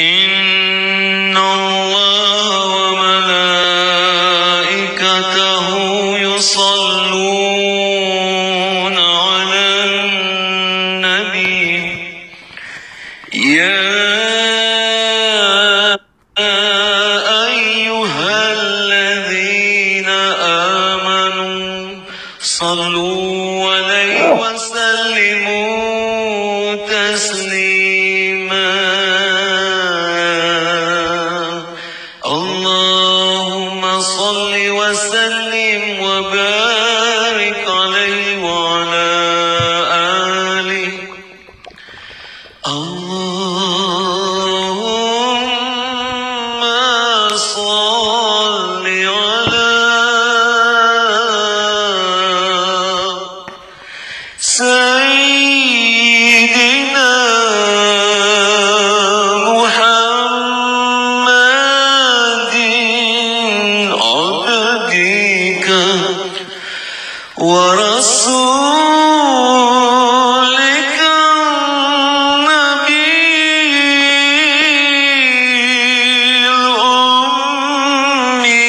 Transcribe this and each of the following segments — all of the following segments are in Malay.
إن الله وملائكته يصلون على النبي يا أيها الذين آمنوا صلوا عليه وسلموا تسليما اللهم صل وسلم وبارك عليه وعلى آله اللهم صل على سيدنا محمد عبدك ورسولك النبي الأمي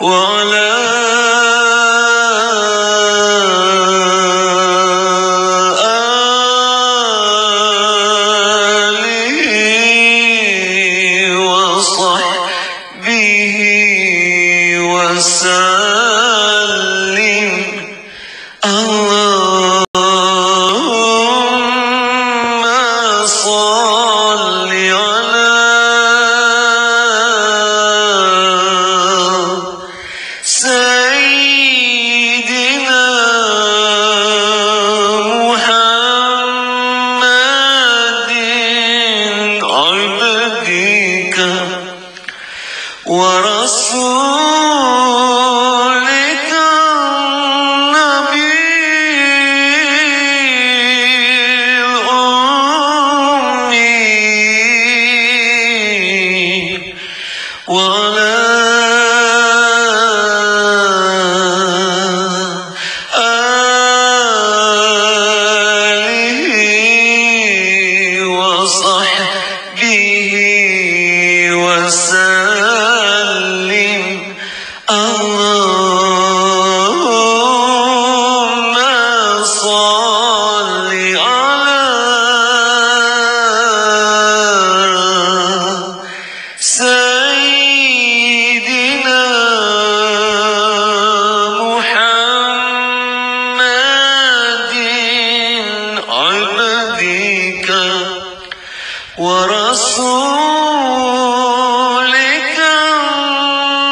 وعلى وسلم اللهم صل على سيدنا محمد عبدك ورسولك النبي الأمي وعلى آله وصحبه وسلم اللهم صل على سيدنا محمد عبدك ورسولك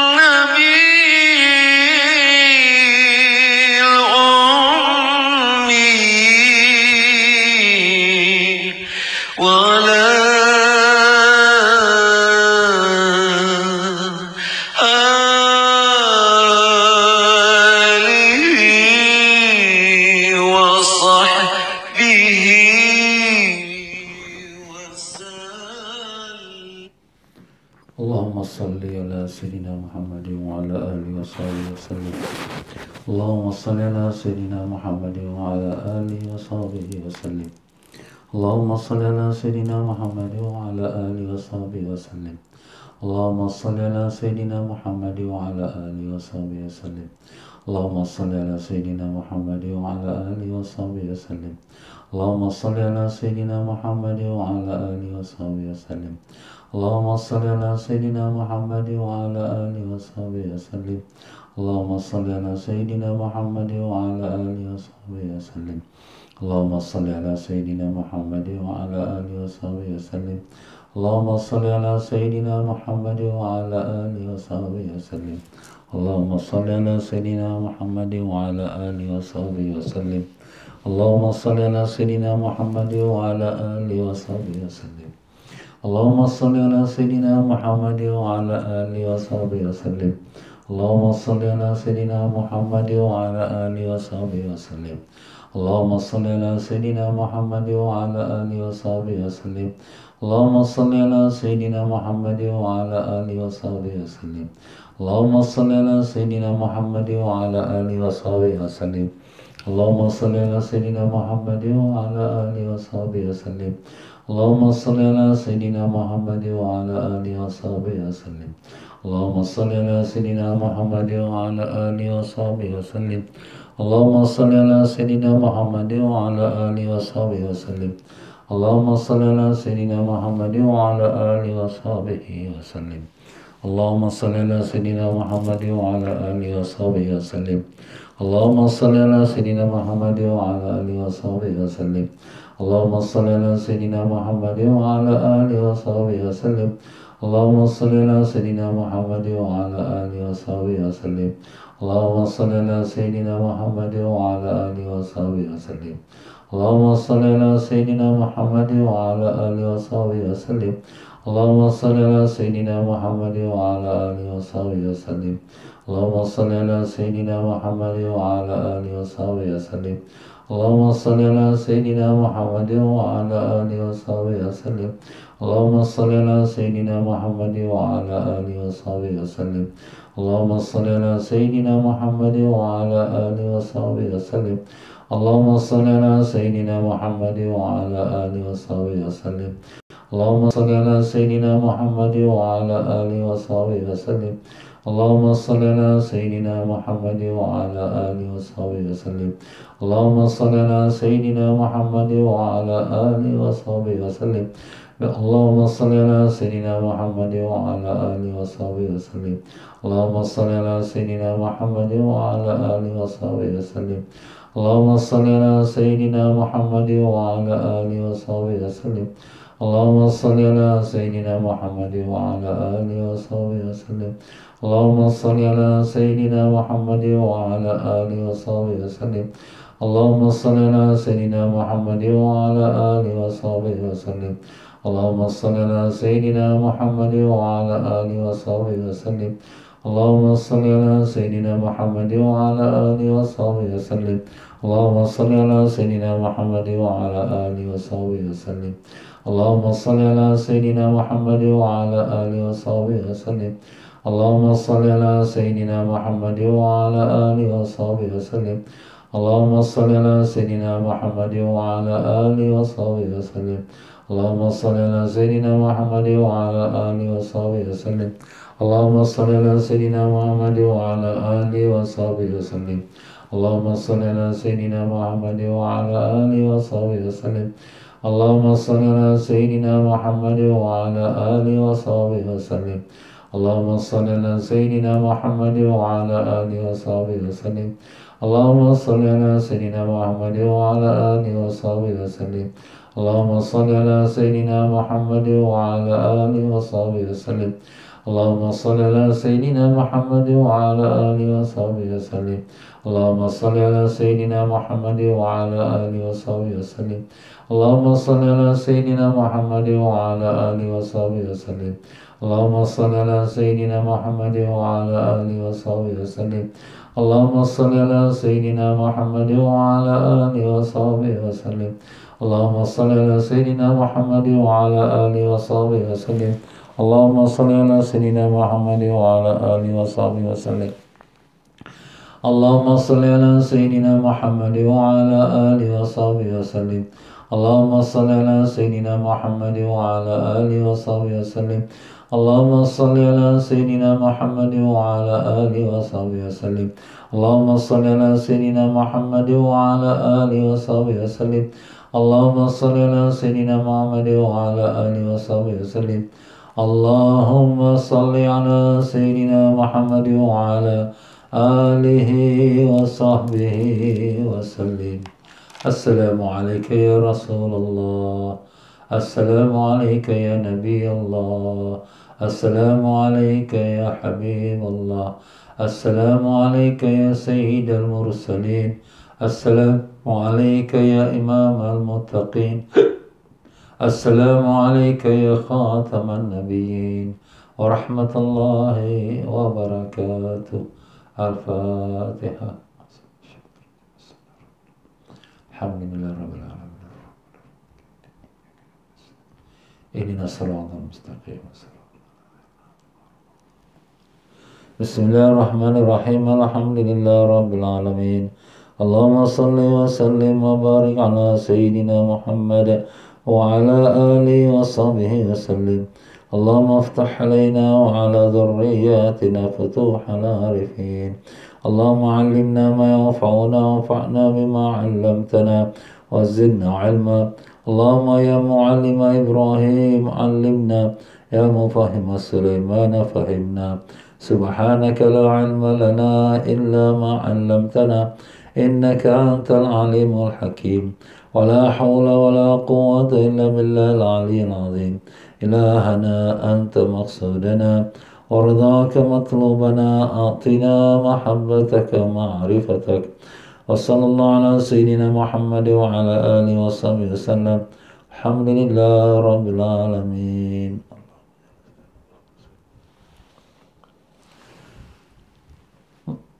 النبي الأمي وعلى آله وصحبه اللهم صل على سيدنا محمد وعلى آله وصحبه وسلم اللهم صل على سيدنا محمد وعلى آله وصحبه وسلم اللهم صل على سيدنا محمد وعلى آله وصحبه وسلم اللهم صل على سيدنا محمد وعلى آله وصحبه وسلم اللهم صل على سيدنا محمد وعلى آله وصحبه وسلم اللهم صل على سيدنا محمد وعلى آله وصحبه وسلم اللهم صل على سيدنا محمد وعلى آله وصحبه وسلم اللهم صل على سيدنا محمد وعلى آله وصحبه وسلم اللهم صل على سيدنا محمد وعلى آله وصحبه وسلم اللهم صل على سيدنا محمد وعلى آله وصحبه وسلم اللهم صل على سيدنا محمد وعلى آله وصحبه وسلم اللهم صل على سيدنا محمد وعلى آله وصحبه وسلم اللهم صل على سيدنا محمد وعلى آله وصحبه وسلم اللهم صل على سيدنا محمد وعلى آله وصحبه وسلم اللهم صل على سيدنا محمد وعلى آله وصحبه وسلم اللهم صل على سيدنا محمد وعلى آله وصحبه وسلم اللهم صل على سيدنا محمد وعلى آله وصحبه وسلم اللهم صل على سيدنا محمد وعلى آله وصحبه وسلم. اللهم صل على سيدنا محمد وعلى آله وصحبه وسلم. اللهم صل على سيدنا محمد وعلى آله وصحبه وسلم. اللهم صل على سيدنا محمد وعلى آله وصحبه وسلم. اللهم صل على سيدنا محمد وعلى آله وصحبه وسلم. اللهم صل على سيدنا محمد وعلى آله وصحبه وسلم. اللهم صل على سيدنا محمد وعلى آله وصحبه وسلم. اللهم صل على سيدنا محمد وعلى آله وصحبه وسلم. اللهم صل على سيدنا محمد وعلى آله وصحبه وسلم. اللهم صل على سيدنا محمد وعلى آله وصحبه وسلم. اللهم صل على سيدنا محمد وعلى آله وصحبه وسلم. اللهم صل على سيدنا محمد وعلى آله وصحبه وسلم. اللهم صل على سيدنا محمد وعلى آله وصحبه وسلم. اللهم صل على سيدنا محمد وعلى آله وصحبه وسلم. اللهم صل على سيدنا محمد وعلى آله وصحبه وسلم. اللهم صل على سيدنا محمد وعلى آله وصحبه وسلم. اللهم صل على سيدنا محمد وعلى آله وصحبه وسلم. اللهم صل على سيدنا محمد وعلى آله وصحبه وسلم. اللهم صل على سيدنا محمد وعلى آله وصحبه وسلم. اللهم صل على سيدنا محمد وعلى آله وصحبه وسلم. اللهم صل على سيدنا محمد وعلى آله وصحبه وسلم. اللهم صل على سيدنا محمد وعلى آله وصحبه وسلم. اللهم صل على سيدنا محمد وعلى آله وصحبه وسلم. اللهم صل على سيدنا محمد وعلى آله وصحبه وسلم. اللهم صل على سيدنا محمد وعلى آله وصحبه وسلم. اللهم صل على سيدنا محمد وعلى آله وصحبه وسلم. اللهم صل على سيدنا محمد وعلى آله وصحبه وسلم. اللهم صل على سيدنا محمد وعلى آله وصحبه وسلم. اللهم صل على سيدنا محمد وعلى آله وصحبه وسلم. اللهم صل على سيدنا محمد وعلى آله وصحبه وسلم. اللهم صل على سيدنا محمد وعلى آله وصحبه وسلم. اللهم صل على سيدنا محمد وعلى آله وصحبه وسلم. اللهم صل على سيدنا محمد وعلى آله وصحبه وسلم. اللهم صل على سيدنا محمد وعلى آله وصحبه وسلم. اللهم صل على سيدنا محمد وعلى آله وصحبه وسلم. اللهم صل على سيدنا محمد وعلى آله وصحبه وسلم. اللهم صل على سيدنا محمد وعلى آله وصحبه وسلم. اللهم صل على سيدنا محمد وعلى آله وصحبه وسلم. اللهم صل على سيدنا محمد وعلى آله وصحبه وسلم. اللهم صل على سيدنا محمد وعلى آله وصحبه وسلم. اللهم صل على سيدنا محمد وعلى آله وصحبه وسلم. اللهم صل على سيدنا محمد وعلى آله وصحبه وسلم. اللهم صل على سيدنا محمد وعلى آله وصحبه وسلم. اللهم صل على سيدنا محمد وعلى آله وصحبه وسلم. اللهم صل على سيدنا محمد وعلى آله وصحبه وسلم. اللهم صل على سيدنا محمد وعلى آله وصحبه وسلم. اللهم صل على سيدنا محمد وعلى آله وصحبه وسلم. اللهم صل على سيدنا محمد وعلى آله وصحبه وسلم. اللهم صل على سيدنا محمد وعلى آله وصحبه وسلم. اللهم صل على سيدنا محمد وعلى آله وصحبه وسلم. اللهم صل على سيدنا محمد وعلى آله وصحبه وسلم. اللهم صل على سيدنا محمد وعلى آله وصحبه وسلم. السلام عليك يا رسول الله. السلام عليك يا نبي الله. السلام عليك يا حبيب الله. السلام عليك يا سيد المرسلين. السلام عليك يا إمام المتقين. السلام عليك يا خاتم النبيين ورحمة الله وبركاته. الفاتحة. الحمد لله رب العالمين. إهدنا الصراط المستقيم. بسم الله الرحمن الرحيم. الحمد لله رب العالمين. اللهم صل وسلم وبارك على سيدنا محمد وعلى آله وصحبه وسلم. اللهم افتح علينا وعلى ذرياتنا فتوح العارفين. اللهم علمنا ما ينفعنا وانفعنا بما علمتنا وزدنا علما. اللهم يا معلم إبراهيم علمنا، يا مفهم سليمان فهمنا. سبحانك لا علم لنا إلا ما علمتنا إنك أنت العليم الحكيم. ولا حول ولا قوة إلا بالله العلي العظيم. إلهنا أنت مقصودنا ورضاك مطلوبنا، أعطنا محبتك ومعرفتك. وصلى الله على سيدنا محمد وعلى آله وصحبه وسلم. الحمد لله رب العالمين.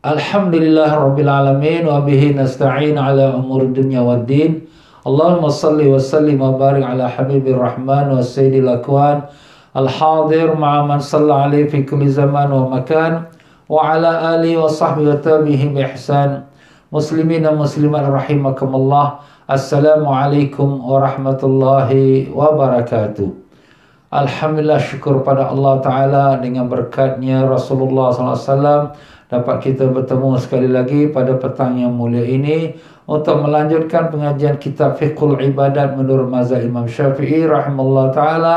Alhamdulillah Rabbil Alamin wa bihi nasta'in ala umur dunya wad din. Allahumma salli wa sallim wa barik ala habibir rahman wa sayyidil akwan al-hadir ma'a man salla alaihi fi kulli zaman wa makan wa ala alihi wa sahbihi wa tabihi bi ihsan. Muslimin dan muslimat rahimakumullah. Assalamualaikum warahmatullahi wabarakatuh. Alhamdulillah, syukur pada Allah Ta'ala dengan berkatnya Rasulullah SAW dapat kita bertemu sekali lagi pada petang yang mulia ini untuk melanjutkan pengajian kitab Fiqhul Ibadat menurut mazhab Imam Syafi'i rahimahullah ta'ala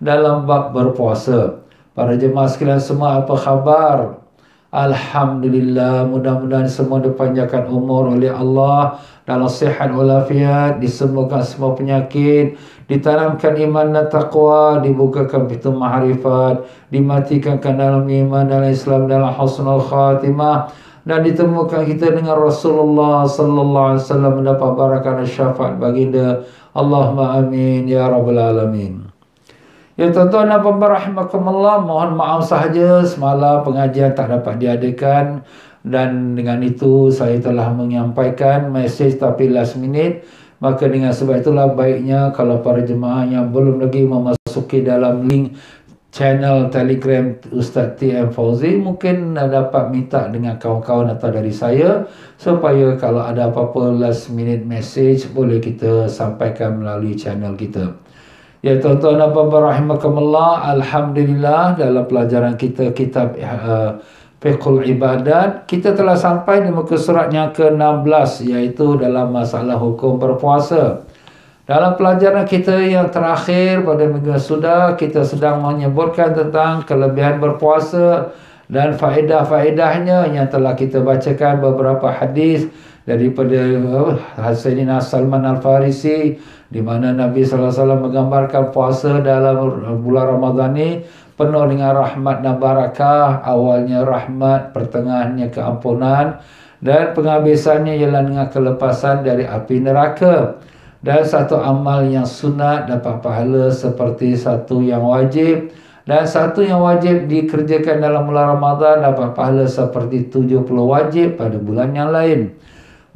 dalam bab berpuasa. Para jemaah sekalian semua, apa khabar? Alhamdulillah, mudah-mudahan semua dipanjangkan umur oleh Allah dalam sihat walafiat, disembuhkan semua penyakit, ditanamkan iman dan taqwa, dibukakan pintu ma'rifat, dimatikan dalam iman, dalam Islam, dalam husnul khatimah, dan ditemukan kita dengan Rasulullah sallallahu alaihi wasallam mendapat barakah dan syafaat baginda. Allahumma amin ya rabbal alamin. Ya tuan-tuan dan puan-puan rahimakumullah, mohon maaf sahaja semalam pengajian tak dapat diadakan, dan dengan itu saya telah menyampaikan mesej tapi last minute. Maka dengan sebab itulah baiknya kalau para jemaah yang belum lagi memasuki dalam link channel Telegram Ustaz TM Fauzi, mungkin dapat minta dengan kawan-kawan atau dari saya, supaya kalau ada apa-apa last minute message boleh kita sampaikan melalui channel kita. Ya tuan-tuan dan puan-puan rahimakumullah, alhamdulillah dalam pelajaran kita kitab Fiqhul Ibadat, kita telah sampai di muka surat yang ke-16, iaitu dalam masalah hukum berpuasa. Dalam pelajaran kita yang terakhir pada minggu sudah, kita sedang menyebutkan tentang kelebihan berpuasa dan faedah-faedahnya yang telah kita bacakan beberapa hadis daripada Sayyidina Salman Al-Farisi, di mana Nabi sallallahu alaihi wasallam menggambarkan puasa dalam bulan Ramadan ini penuh dengan rahmat dan barakah. Awalnya rahmat, pertengahannya keampunan, dan penghabisannya ialah dengan kelepasan dari api neraka. Dan satu amal yang sunat dapat pahala seperti satu yang wajib, dan satu yang wajib dikerjakan dalam bulan Ramadan dapat pahala seperti 70 wajib pada bulan yang lain.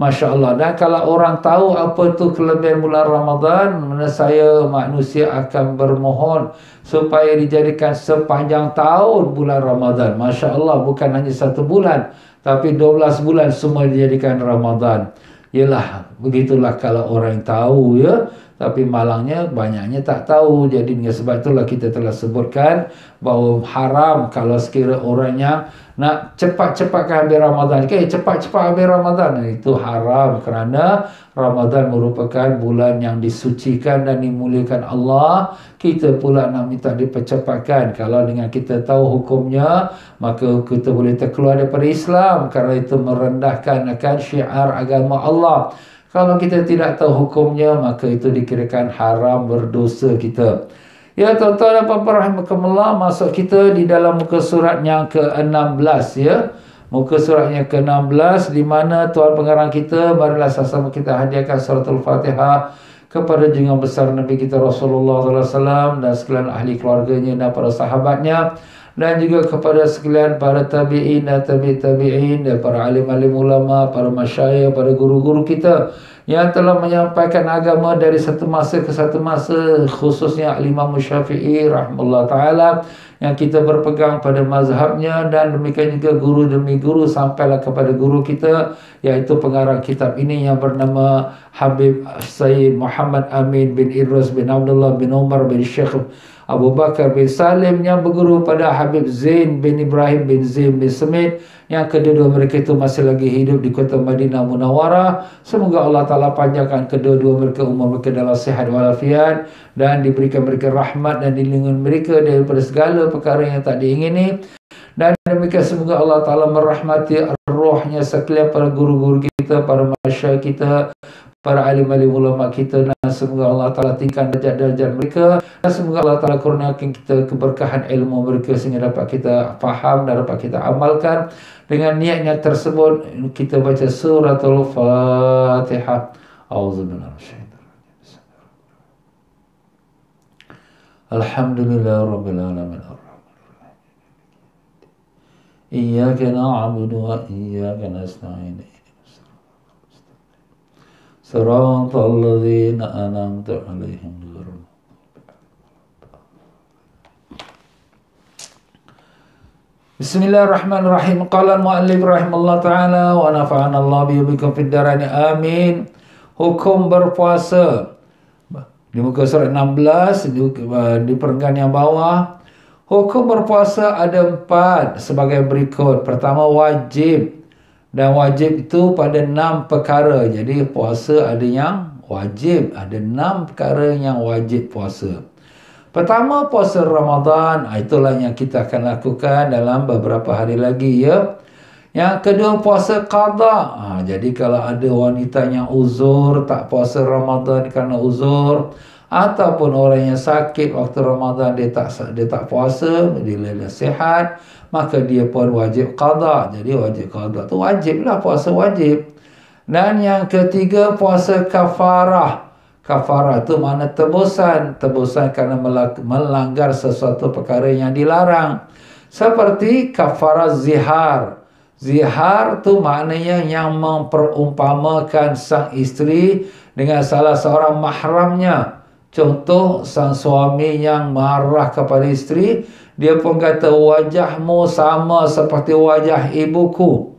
Masya Allah. Dan kalau orang tahu apa tu kelebihan bulan Ramadan, menurut saya manusia akan bermohon supaya dijadikan sepanjang tahun bulan Ramadan. Masya Allah, bukan hanya satu bulan, tapi 12 bulan semua dijadikan Ramadan. Yalah, begitulah kalau orang tahu ya. Tapi malangnya banyaknya tak tahu. Jadi dengan sebab itulah kita telah sebutkan bahawa haram kalau sekira orangnya nak cepat-cepatkan habis Ramadan. Cepat-cepat habis Ramadan, itu haram, kerana Ramadan merupakan bulan yang disucikan dan dimuliakan Allah. Kita pula nak minta dipercepatkan. Kalau dengan kita tahu hukumnya, maka kita boleh terkeluar daripada Islam, kerana itu merendahkan akan syiar agama Allah. Kalau kita tidak tahu hukumnya, maka itu dikirakan haram, berdosa kita. Ya tuan-tuan dan puan-puan rahimakumullah, masuk kita di dalam muka surat yang ke-16 ya. Muka surat yang ke-16, di mana tuan pengarang kita, marilah sama-sama kita hadiahkan suratul Fatihah kepada junjungan besar Nabi kita Rasulullah SAW dan sekalian ahli keluarganya dan para sahabatnya, dan juga kepada sekalian para tabi'in dan tabi'in dan para alim-alim ulama, para masyayikh, para guru-guru kita yang telah menyampaikan agama dari satu masa ke satu masa, khususnya Imam Syafi'i rahimahullah ta'ala, yang kita berpegang pada mazhabnya, dan demikian juga guru demi guru sampailah kepada guru kita, yaitu pengarang kitab ini yang bernama Habib Sayyid Muhammad Amin bin Idris bin Abdullah bin Umar bin Syekh Abu Bakar bin Salim, yang berguru pada Habib Zain bin Ibrahim bin Zain bin Semit, yang kedua-dua mereka itu masih lagi hidup di kota Madinah Munawwarah. Semoga Allah Ta'ala panjangkan kedua-dua mereka umur mereka dalam sihat walafiat, dan diberikan mereka rahmat dan dilindungi mereka daripada segala perkara yang tak diingini. Dan demikian semoga Allah Ta'ala merahmati rohnya sekalian para guru-guru kita, para masyayikh kita, para alim-alim ulama kita, dan semoga Allah Ta'ala tingkatkan derajat-derajat mereka, dan semoga Allah Ta'ala kurniakan kita keberkahan ilmu mereka sehingga dapat kita faham dan dapat kita amalkan. Dengan niatnya tersebut kita baca suratul Fatihah. A'udzubillahi minasyaitonir rajim. Alhamdulillahirabbil alamin. Iyyaka na'budu wa iyyaka nasta'in. صراط الذين أنعمت عليهم غير Bismillahirrahmanirrahim. Qala al-mu'allif rahimahullah ta'ala wa nafa'ana Allah bikum fid darain amin. Hukum berpuasa di muka surat 16 di perenggan yang bawah. Hukum berpuasa ada 4 sebagai berikut. Pertama, wajib. Dan wajib itu pada 6 perkara. Jadi puasa ada yang wajib, ada 6 perkara yang wajib puasa. Pertama, puasa Ramadan. Itulah yang kita akan lakukan dalam beberapa hari lagi, ya. Yang kedua, puasa qada. Jadi kalau ada wanita yang uzur tak puasa Ramadan kerana uzur, ataupun orang yang sakit waktu Ramadan dia tak puasa, dia sihat, maka dia pun wajib qada. Jadi wajib qada tu wajiblah, puasa wajib. Dan yang ketiga, puasa kafarah. Kafarah tu makna tebusan. Tebusan kerana melanggar sesuatu perkara yang dilarang. Seperti kafarah zihar. Zihar tu maknanya yang memperumpamakan sang isteri dengan salah seorang mahramnya. Contoh, sang suami yang marah kepada isteri, dia pun kata, wajahmu sama seperti wajah ibuku.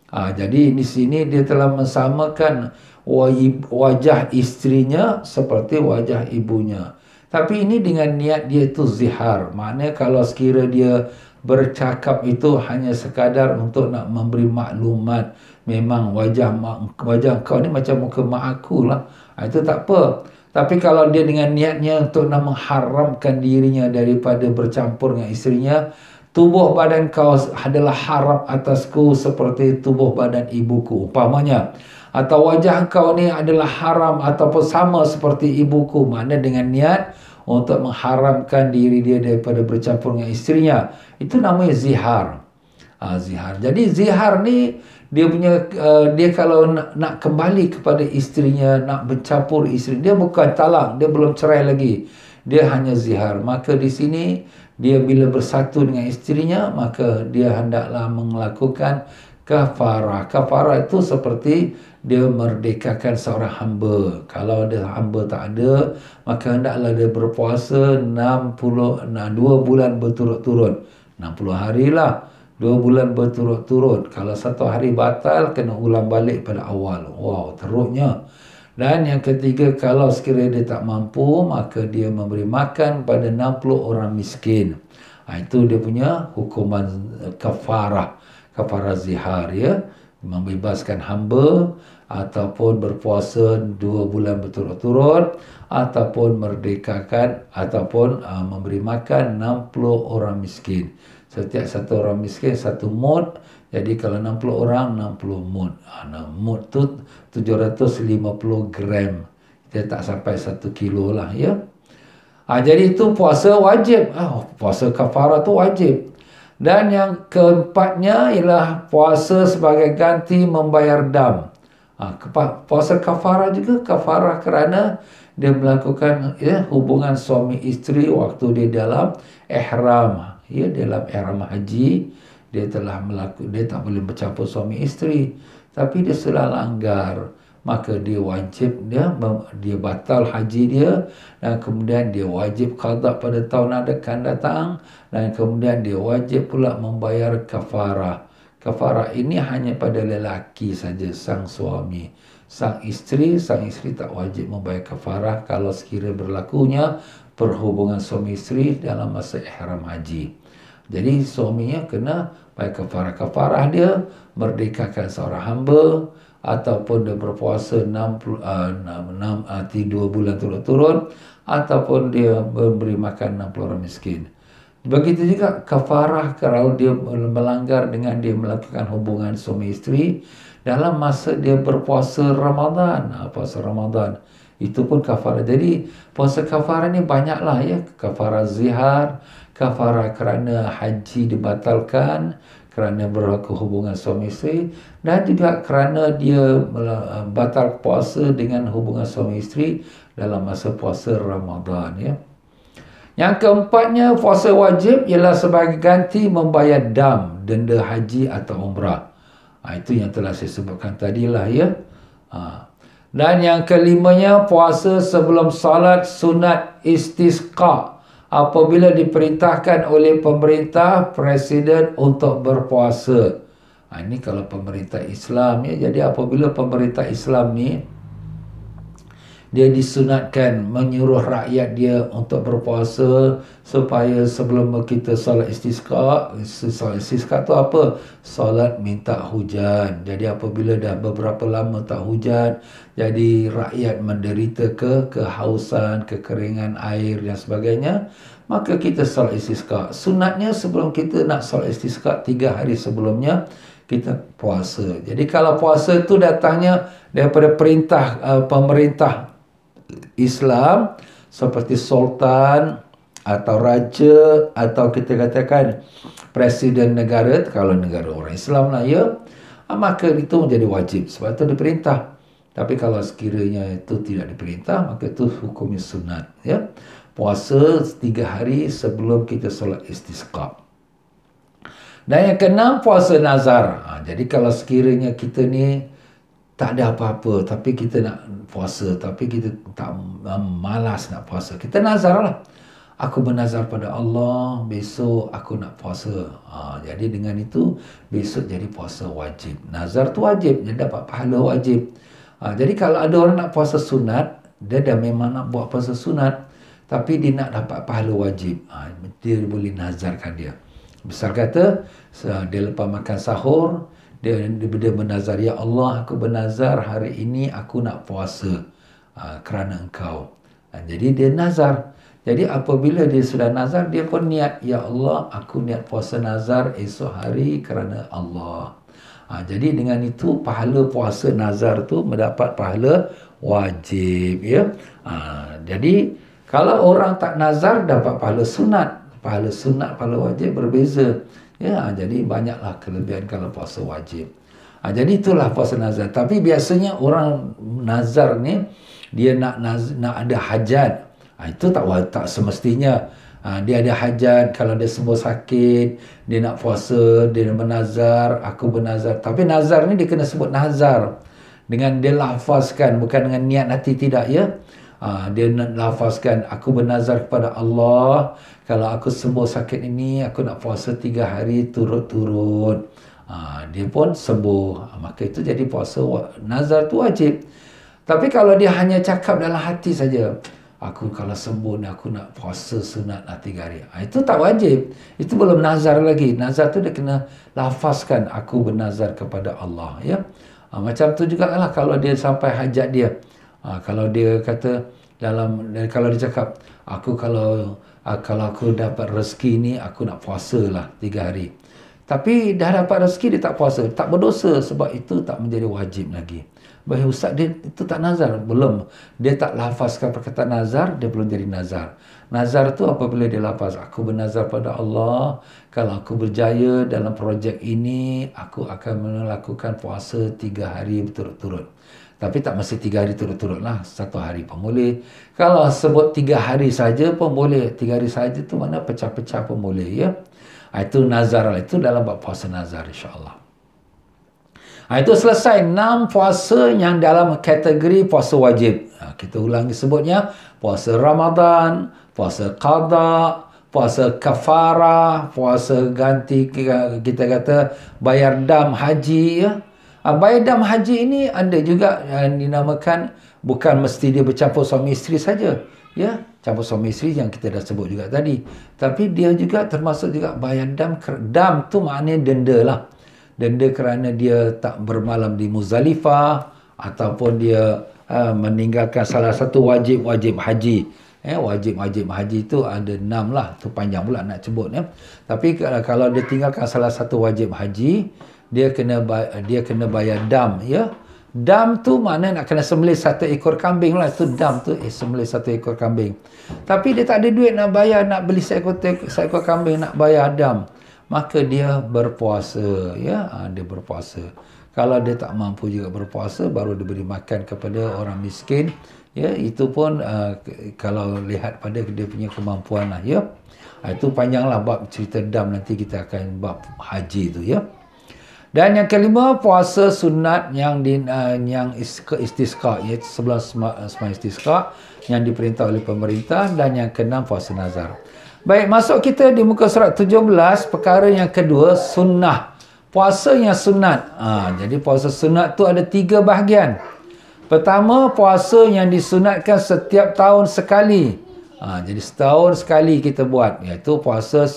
Jadi di sini dia telah mensamakan wajah istrinya seperti wajah ibunya. Tapi ini dengan niat dia itu zihar. Maknanya kalau sekira dia bercakap itu hanya sekadar untuk nak memberi maklumat, memang wajah kau ni macam muka mak aku lah, itu tak apa. Tapi kalau dia dengan niatnya untuk nak mengharamkan dirinya daripada bercampur dengan isterinya, tubuh badan kau adalah haram atasku seperti tubuh badan ibuku, umpamanya. Atau wajah kau ni adalah haram ataupun sama seperti ibuku. Makna dengan niat untuk mengharamkan diri dia daripada bercampur dengan isterinya. Itu namanya zihar. Zihar. Jadi zihar ni dia kalau nak kembali kepada isterinya, nak bercampur isteri, dia bukan talak, dia belum cerai lagi, dia hanya zihar. Maka di sini dia bila bersatu dengan isterinya, maka dia hendaklah melakukan kafarah. Kafarah itu seperti dia merdekakan seorang hamba. Kalau ada hamba tak ada, maka hendaklah dia berpuasa 2 bulan berturut-turut. 60 hari lah. 2 bulan berturut-turut. Kalau 1 hari batal, kena ulang balik pada awal. Wow, teruknya. Dan yang ketiga, kalau sekiranya dia tak mampu, maka dia memberi makan pada 60 orang miskin. Itu dia punya hukuman kafarah. Kafarah zihar, ya. Membebaskan hamba, ataupun berpuasa 2 bulan berturut-turut, ataupun merdekakan, ataupun memberi makan 60 orang miskin. Setiap 1 orang miskin 1 mud. Jadi kalau 60 orang 60 mud. Mud tu 750 gram. Dia tak sampai 1 kilo lah, ya. Jadi itu puasa wajib. Puasa kafarah tu wajib. Dan yang keempatnya ialah puasa sebagai ganti membayar dam. Puasa kafarah juga, kafarah kerana dia melakukan hubungan suami isteri waktu dia dalam ihram. Dalam ihram haji, dia tak boleh bercampur suami isteri, tapi dia sudah langgar. maka dia wajib dia batal haji dia, dan kemudian dia wajib qada pada tahun akan datang, dan kemudian dia wajib pula membayar kafarah. Kafarah ini hanya pada lelaki saja, sang suami. Sang isteri tak wajib membayar kafarah kalau sekiranya berlakunya perhubungan suami isteri dalam masa ihram haji. Jadi suaminya kena bayar kafarah. Kafarah dia merdekakan seorang hamba, ataupun dia berpuasa 2 bulan turut-turut, ataupun dia memberi makan 60 orang miskin. Begitu juga kafarah kalau dia melanggar dengan dia melakukan hubungan suami isteri dalam masa dia berpuasa Ramadan. Puasa Ramadan itu pun kafarah. Jadi puasa kafarah ni banyaklah ya. Kafarah zihar, kafarah kerana haji dibatalkan kerana berlaku hubungan suami isteri, dan juga kerana dia batal puasa dengan hubungan suami isteri dalam masa puasa Ramadan ya. Yang keempatnya, puasa wajib ialah sebagai ganti membayar denda haji atau umrah. Itu yang telah saya sebutkan tadilah ya. Dan yang kelimanya, puasa sebelum salat sunat istisqa apabila diperintahkan oleh pemerintah presiden untuk berpuasa. Ini kalau pemerintah Islam ya. Jadi apabila pemerintah Islam ni dia disunatkan menyuruh rakyat dia untuk berpuasa supaya sebelum kita solat istisqa. Solat istisqa tu apa? Solat minta hujan. Jadi apabila dah beberapa lama tak hujan, jadi rakyat menderita kehausan, kekeringan air dan sebagainya, maka kita solat istisqa. Sunatnya sebelum kita nak solat istisqa 3 hari sebelumnya kita puasa. Jadi kalau puasa tu datangnya daripada perintah pemerintah Islam seperti sultan atau raja, atau kita katakan presiden negara, kalau negara orang Islam lah ya, maka itu menjadi wajib sebab itu diperintah. Tapi kalau sekiranya itu tidak diperintah, maka itu hukumnya sunat ya. Puasa 3 hari sebelum kita solat istisqa. Dan yang keenam, puasa nazar. Jadi kalau sekiranya kita ni tak ada apa-apa, tapi kita nak puasa, tapi kita tak malas nak puasa, kita nazar lah. Aku bernazar pada Allah, besok aku nak puasa. Jadi dengan itu, besok jadi puasa wajib. Nazar tu wajib, dia dapat pahala wajib. Jadi kalau ada orang nak puasa sunat, dia dah memang nak buat puasa sunat, tapi dia nak dapat pahala wajib, dia boleh nazarkan dia. Misal kata, dia lepas makan sahur, dia bernazar, ya Allah, aku bernazar hari ini aku nak puasa kerana engkau. Jadi dia nazar. Jadi apabila dia sudah nazar, dia pun niat, ya Allah, aku niat puasa nazar esok hari kerana Allah. Jadi dengan itu pahala puasa nazar tu mendapat pahala wajib ya. Jadi kalau orang tak nazar dapat pahala sunat. Pahala sunat, pahala wajib berbeza. Ya, jadi banyaklah kelebihan kalau puasa wajib. Jadi itulah puasa nazar. Tapi biasanya orang nazar ni dia nak ada hajat. Itu tak semestinya. Dia ada hajat, kalau dia sembuh sakit, dia nak puasa, dia bernazar, aku bernazar. Tapi nazar ni dia kena sebut nazar. Dengan dia lafazkan, bukan dengan niat hati, tidak ya. Dia nak lafazkan, aku bernazar kepada Allah, kalau aku sembuh sakit ini, aku nak puasa 3 hari turut-turut. Dia pun sembuh. Maka itu jadi puasa nazar tu wajib. Tapi kalau dia hanya cakap dalam hati saja, aku kalau sembuh ni aku nak puasa sunat 3 hari. Itu tak wajib. Itu belum nazar lagi. Nazar tu dia kena lafazkan, aku bernazar kepada Allah ya. Macam tu jugalah kalau dia sampai hajat dia. Kalau dia kata kalau dia cakap, kalau aku dapat rezeki ni, aku nak puasa lah 3 hari. Tapi dah dapat rezeki dia tak puasa, tak berdosa sebab itu tak menjadi wajib lagi. Baik ustaz, dia itu tak nazar? Belum. Dia tak lafazkan perkataan nazar, dia belum jadi nazar. Nazar tu apabila dia lafaz, aku bernazar pada Allah, kalau aku berjaya dalam projek ini, aku akan melakukan puasa 3 hari berturut-turut. Tapi tak mesti 3 hari turut-turut lah. 1 hari pun boleh. Kalau sebut 3 hari saja pun boleh. 3 hari saja tu mana pecah-pecah pun boleh ya. Itu nazar lah. Itu dalam bab puasa nazar insyaAllah. Itu selesai 6 puasa yang dalam kategori puasa wajib. Kita ulangi sebutnya, puasa Ramadan, puasa qada, puasa kafarah, puasa ganti, kita kata bayar dam haji. Bayar dam haji ini ada juga yang dinamakan, bukan mesti dia bercampur suami isteri saja. Ya, campur suami isteri yang kita dah sebut juga tadi. Tapi dia juga termasuk juga bayar dam. Dam tu maknanya denda lah. Denda kerana dia tak bermalam di Muzdalifah, ataupun dia meninggalkan salah satu wajib-wajib haji. Wajib-wajib haji tu ada 6 lah. Tu panjang pula nak sebut. Tapi kalau dia tinggalkan salah satu wajib haji, dia kena bayar dam. Ya. Dam tu maknanya nak kena sembelih 1 ekor kambing lah. Itu dam tu, sembelih 1 ekor kambing. Tapi dia tak ada duit nak bayar, nak beli 1 ekor kambing, nak bayar dam. Maka dia berpuasa. Ya, dia berpuasa. Kalau dia tak mampu juga berpuasa, baru diberi makan kepada orang miskin. Ya, itu pun kalau lihat pada dia punya kemampuan lah. Ya. Itu panjanglah bab cerita dam, nanti kita akan bab haji tu. Ya. Dan yang kelima, puasa sunat yang istisqa, iaitu 11 sembahyang istisqa yang diperintah oleh pemerintah. Dan yang keenam, puasa nazar. Baik, masuk kita di muka surat 17, perkara yang kedua, sunnah. Puasa yang sunat. Jadi puasa sunat tu ada 3 bahagian. Pertama, puasa yang disunatkan setiap tahun sekali. Jadi setahun sekali kita buat, iaitu puasa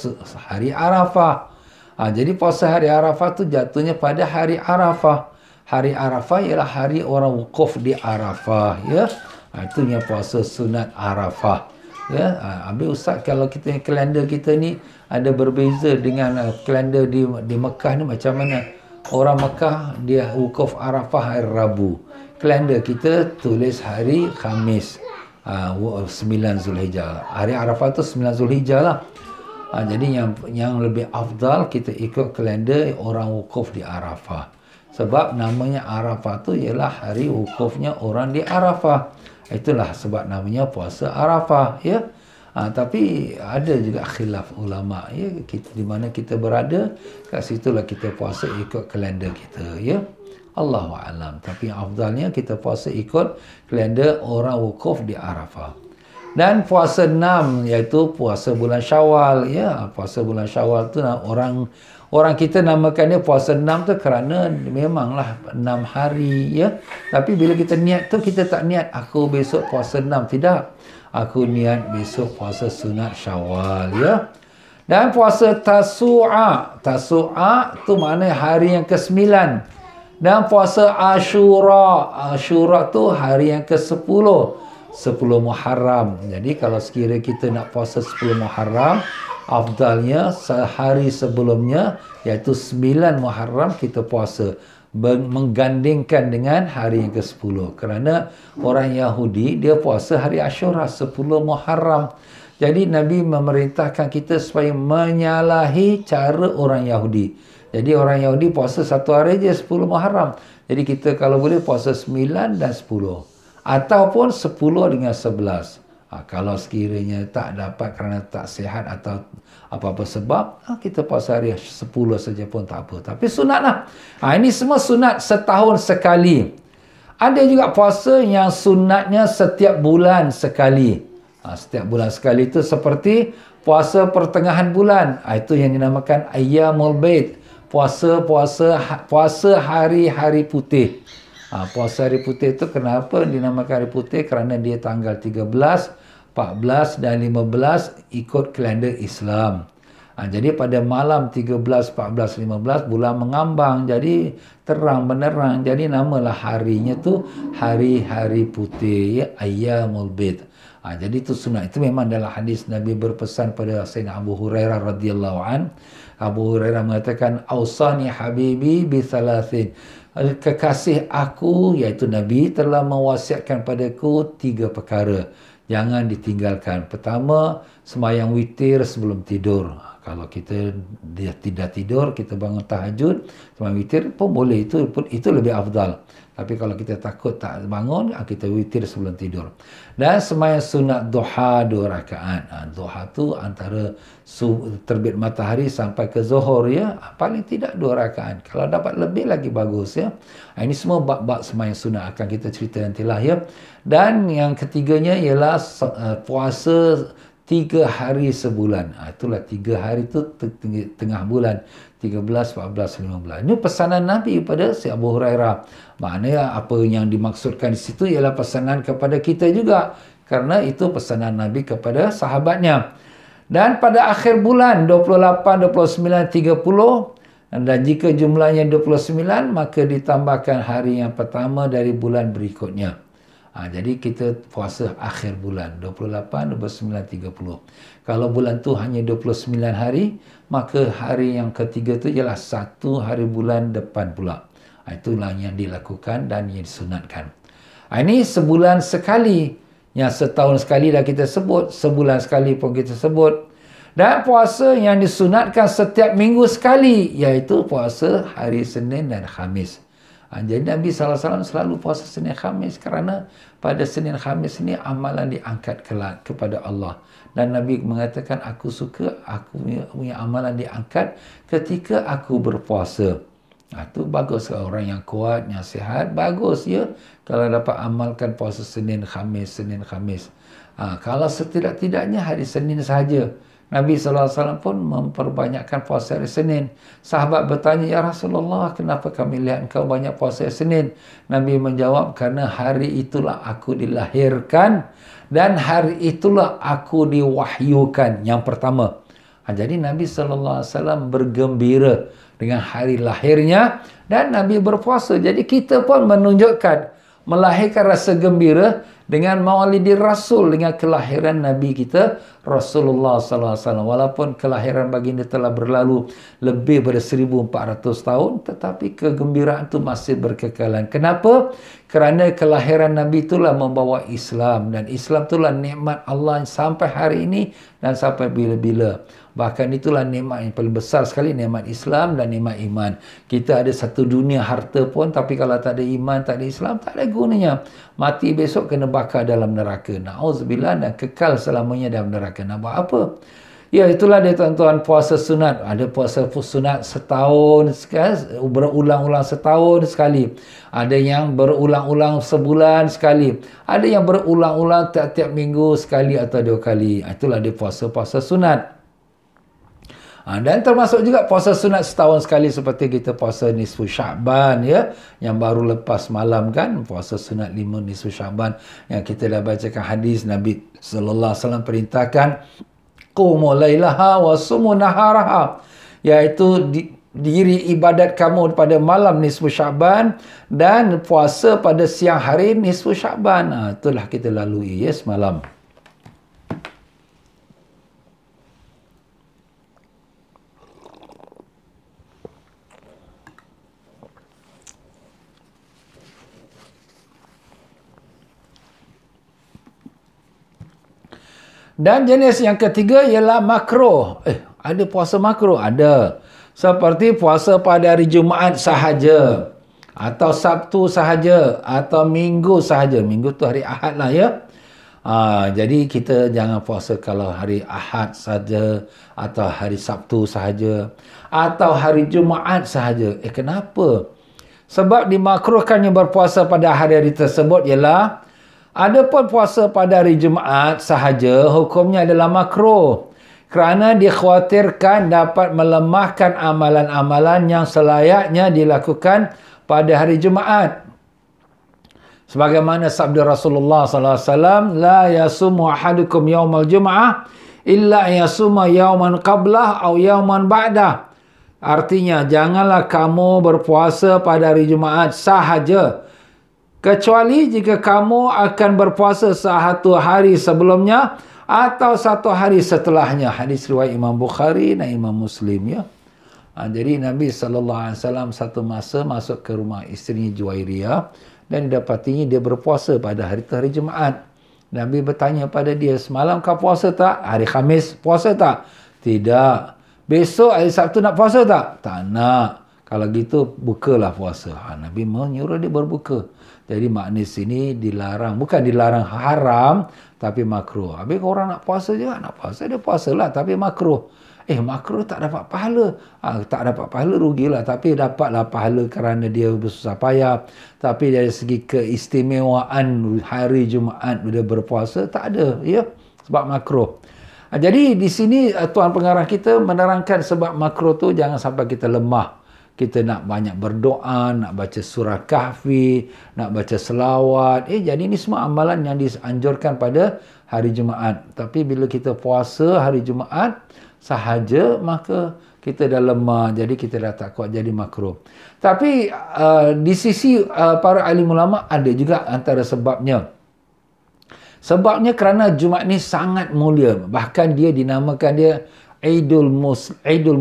hari Arafah. Jadi puasa hari Arafah tu jatuhnya pada hari Arafah. Hari Arafah ialah hari orang wukuf di Arafah. Ya. Itu yang puasa sunat Arafah. Ya. Habis Ustaz, kalau kita kalender kita ni ada berbeza dengan kalender di Mekah ni macam mana? Orang Mekah dia wukuf Arafah hari Rabu. Kalender kita tulis hari Khamis. 9 Zulhijjah. Hari Arafah tu 9 Zulhijjah lah. Jadi yang lebih afdal kita ikut kalender orang wukuf di Arafah. Sebab namanya Arafah tu ialah hari wukufnya orang di Arafah. Itulah sebab namanya puasa Arafah. Ya. Tapi ada juga khilaf ulama. Ya. Di mana kita berada, kat situlah kita puasa ikut kalender kita. Ya. Allahu a'lam. Tapi yang afdalnya kita puasa ikut kalender orang wukuf di Arafah. Dan puasa 6 iaitu puasa bulan Syawal. Ya, puasa bulan Syawal tu orang kita namakan dia puasa 6 tu kerana memanglah 6 hari. Ya. Tapi bila kita niat tu, kita tak niat aku besok puasa 6. Tidak. Aku niat besok puasa sunat Syawal. Ya. Dan puasa Tasu'a. Tasu'a tu maknanya hari yang ke-9. Dan puasa Ashura. Ashura tu hari yang ke-10. 10 Muharram. Jadi kalau sekiranya kita nak puasa 10 Muharram, afdalnya sehari sebelumnya, iaitu 9 Muharram kita puasa. Menggandingkan dengan hari yang ke-10. Kerana orang Yahudi, dia puasa hari Ashura, 10 Muharram. Jadi Nabi memerintahkan kita supaya menyalahi cara orang Yahudi. Jadi orang Yahudi puasa 1 hari je, 10 Muharram. Jadi kita kalau boleh puasa 9 dan 10. Ataupun 10 dengan 11. Kalau sekiranya tak dapat kerana tak sihat atau apa-apa sebab, kita puasa hari 10 saja pun tak apa. Tapi sunat lah. Ini semua sunat setahun sekali. Ada juga puasa yang sunatnya setiap bulan sekali. Setiap bulan sekali itu seperti puasa pertengahan bulan. Itu yang dinamakan Ayyamul Bait. Puasa hari-hari putih. Puasa hari putih itu kenapa dinamakan hari putih? Kerana dia tanggal 13, 14 dan 15 ikut kalender Islam. Jadi pada malam 13, 14, 15 bulan mengambang. Jadi terang benerang. Jadi namalah harinya tu hari-hari putih. Ya, Ayyamul Bait. Jadi itu sunat. Itu memang dalam hadis Nabi berpesan pada Sayyidina Abu Hurairah radhiyallahu an. Abu Hurairah mengatakan, "Ausani habibi bi thalathin." Kekasih aku, iaitu Nabi, telah mewasiatkan padaku 3 perkara. Jangan ditinggalkan. Pertama, sembahyang witir sebelum tidur. Kalau kita dia tidak tidur, kita bangun tahajud, sembahyang witir pun boleh, itu lebih afdal. Tapi kalau kita takut tak bangun, kita witir sebelum tidur. Dan sembahyang sunat duha 2 rakaat. Duha tu antara terbit matahari sampai ke zuhur ya. Paling tidak 2 rakaat. Kalau dapat lebih lagi bagus ya. Ini semua bab-bab sembahyang sunat akan kita cerita nantilah ya. Dan yang ketiganya ialah puasa 3 hari sebulan. Itulah 3 hari tu tengah bulan. 13, 14, 15. Ini pesanan Nabi kepada si Abu Hurairah. Maknanya apa yang dimaksudkan di situ ialah pesanan kepada kita juga. Karena itu pesanan Nabi kepada sahabatnya. Dan pada akhir bulan 28, 29, 30. Dan jika jumlahnya 29, maka ditambahkan hari yang pertama dari bulan berikutnya. Jadi kita puasa akhir bulan 28, 29, 30. Kalau bulan tu hanya 29 hari, maka hari yang ketiga tu ialah 1 hari bulan depan pula. Itulah yang dilakukan dan yang disunatkan. Ini sebulan sekali. Yang setahun sekali dah kita sebut, sebulan sekali pun kita sebut. Dan puasa yang disunatkan setiap minggu sekali, iaitu puasa hari Senin dan Khamis. Jadi Nabi SAW selalu puasa Senin Khamis kerana pada Senin Khamis ni amalan diangkat kelak kepada Allah. Dan Nabi mengatakan, aku suka aku punya amalan diangkat ketika aku berpuasa. Itu bagus orang yang kuat, yang sihat, bagus ya kalau dapat amalkan puasa Senin Khamis, Senin Khamis. Kalau setidak-tidaknya hari Senin sahaja. Nabi SAW pun memperbanyakkan puasa hari Senin. Sahabat bertanya, ya Rasulullah, kenapa kami lihat engkau banyak puasa hari Senin? Nabi menjawab, karena hari itulah aku dilahirkan dan hari itulah aku diwahyukan. Yang pertama. Jadi Nabi SAW bergembira dengan hari lahirnya dan Nabi berpuasa. Jadi kita pun menunjukkan, melahirkan rasa gembira dengan maulidi Rasul, dengan kelahiran Nabi kita Rasulullah SAW. Walaupun kelahiran baginda telah berlalu lebih dari 1400 tahun, tetapi kegembiraan itu masih berkekalan. Kenapa? Kerana kelahiran Nabi itulah membawa Islam, dan Islam itulah nikmat Allah sampai hari ini dan sampai bila-bila. Bahkan itulah nikmat yang paling besar sekali, nikmat Islam dan nikmat iman. Kita ada satu dunia harta pun, tapi kalau tak ada iman, tak ada Islam, tak ada gunanya. Mati besok kena bakar dalam neraka. Na'udzubillah, dan kekal selamanya dalam neraka. Nak buat apa? Ya, itulah dia tuan-tuan, puasa sunat. Ada puasa sunat setahun, berulang-ulang setahun sekali. Ada yang berulang-ulang sebulan sekali. Ada yang berulang-ulang tiap-tiap minggu sekali atau 2 kali. Itulah dia puasa-puasa sunat. Dan termasuk juga puasa sunat setahun sekali seperti kita puasa nisfu Sya'ban ya, yang baru lepas malam kan, puasa sunat 5 nisfu Sya'ban yang kita dah bacakan hadis Nabi sallallahu alaihi wasallam perintahkan qumu lailaha wa sumu naharaha, iaitu diri ibadat kamu pada malam nisfu Sya'ban dan puasa pada siang hari nisfu Sya'ban. Itulah kita lalui ya semalam. Dan jenis yang ketiga ialah makruh. Ada puasa makruh? Ada. Seperti puasa pada hari Jumaat sahaja. Atau Sabtu sahaja. Atau Minggu sahaja. Minggu tu hari Ahad lah ya. Jadi kita jangan puasa kalau hari Ahad saja. Atau hari Sabtu sahaja. Atau hari Jumaat sahaja. Kenapa? Sebab dimakruhkannya berpuasa pada hari-hari tersebut ialah adapun puasa pada hari Jumaat sahaja, hukumnya adalah makruh. Kerana dikhawatirkan dapat melemahkan amalan-amalan yang selayaknya dilakukan pada hari Jumaat. Sebagaimana sabda Rasulullah SAW, la yasumu ahadukum yawmal jum'ah illa yasuma yawman qablah atau yawman ba'dah. Artinya, janganlah kamu berpuasa pada hari Jumaat sahaja, kecuali jika kamu akan berpuasa 1 hari sebelumnya atau 1 hari setelahnya. Hadis riwayat Imam Bukhari dan Imam Muslim ya. Jadi Nabi SAW satu masa masuk ke rumah isterinya Juwairiyah dan didapatinya dia berpuasa pada hari Jumaat. Nabi bertanya pada dia, semalam kau puasa tak? Hari Khamis puasa tak? Tidak. Besok hari Sabtu nak puasa tak? Tak nak. Kalau gitu, bukalah puasa. Nabi menyuruh dia berbuka. Jadi makna sini dilarang. Bukan dilarang haram, tapi makruh. Habis orang nak puasa juga, nak puasa, dia puasalah, tapi makruh. Makruh tak dapat pahala. Tak dapat pahala, rugilah. Tapi dapatlah pahala kerana dia bersusah payah. Tapi dari segi keistimewaan hari Jumaat dia berpuasa, tak ada. Ya? Sebab makruh. Jadi di sini Tuan Pengarah kita menerangkan sebab makruh tu jangan sampai kita lemah. Kita nak banyak berdoa, nak baca surah Kahfi, nak baca selawat. Jadi ini semua amalan yang dianjurkan pada hari Jumaat. Tapi bila kita puasa hari Jumaat sahaja, maka kita dah lemah. Jadi kita dah tak kuat, jadi makruh. Tapi di sisi para alim ulama ada juga antara sebabnya. Sebabnya kerana Jumaat ni sangat mulia. Bahkan dia dinamakan dia Aidul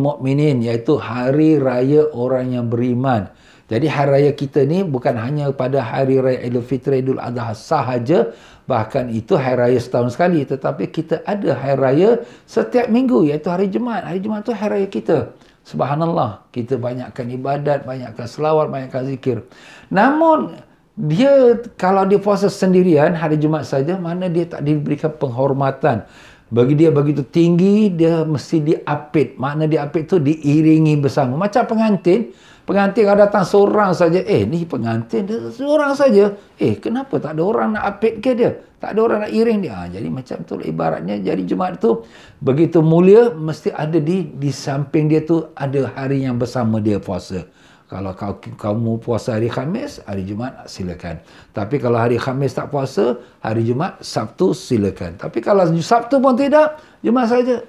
Mu'minin, iaitu hari raya orang yang beriman. Jadi hari raya kita ni bukan hanya pada hari raya Idul Fitri, Idul Adha sahaja, bahkan itu hari raya setahun sekali, tetapi kita ada hari raya setiap minggu, iaitu hari Jumaat. Hari Jumaat tu hari raya kita. Subhanallah, kita banyakkan ibadat, banyakkan selawat, banyakkan zikir. Namun dia kalau dia puasa sendirian hari Jumaat saja, mana dia tak diberikan penghormatan. Bagi dia begitu tinggi, dia mesti diapit. Makna diapit tu diiringi bersama. Macam pengantin. Pengantin kalau datang seorang saja, ni pengantin dia seorang saja. Kenapa tak ada orang nak apit ke dia? Tak ada orang nak iring dia. Jadi macam tu ibaratnya. Jadi Jumaat tu begitu mulia, mesti ada di samping dia tu ada hari yang bersama dia puasa. Kalau kamu puasa hari Khamis, hari Jumaat silakan. Tapi kalau hari Khamis tak puasa, hari Jumaat, Sabtu silakan. Tapi kalau Sabtu pun tidak, Jumaat saja,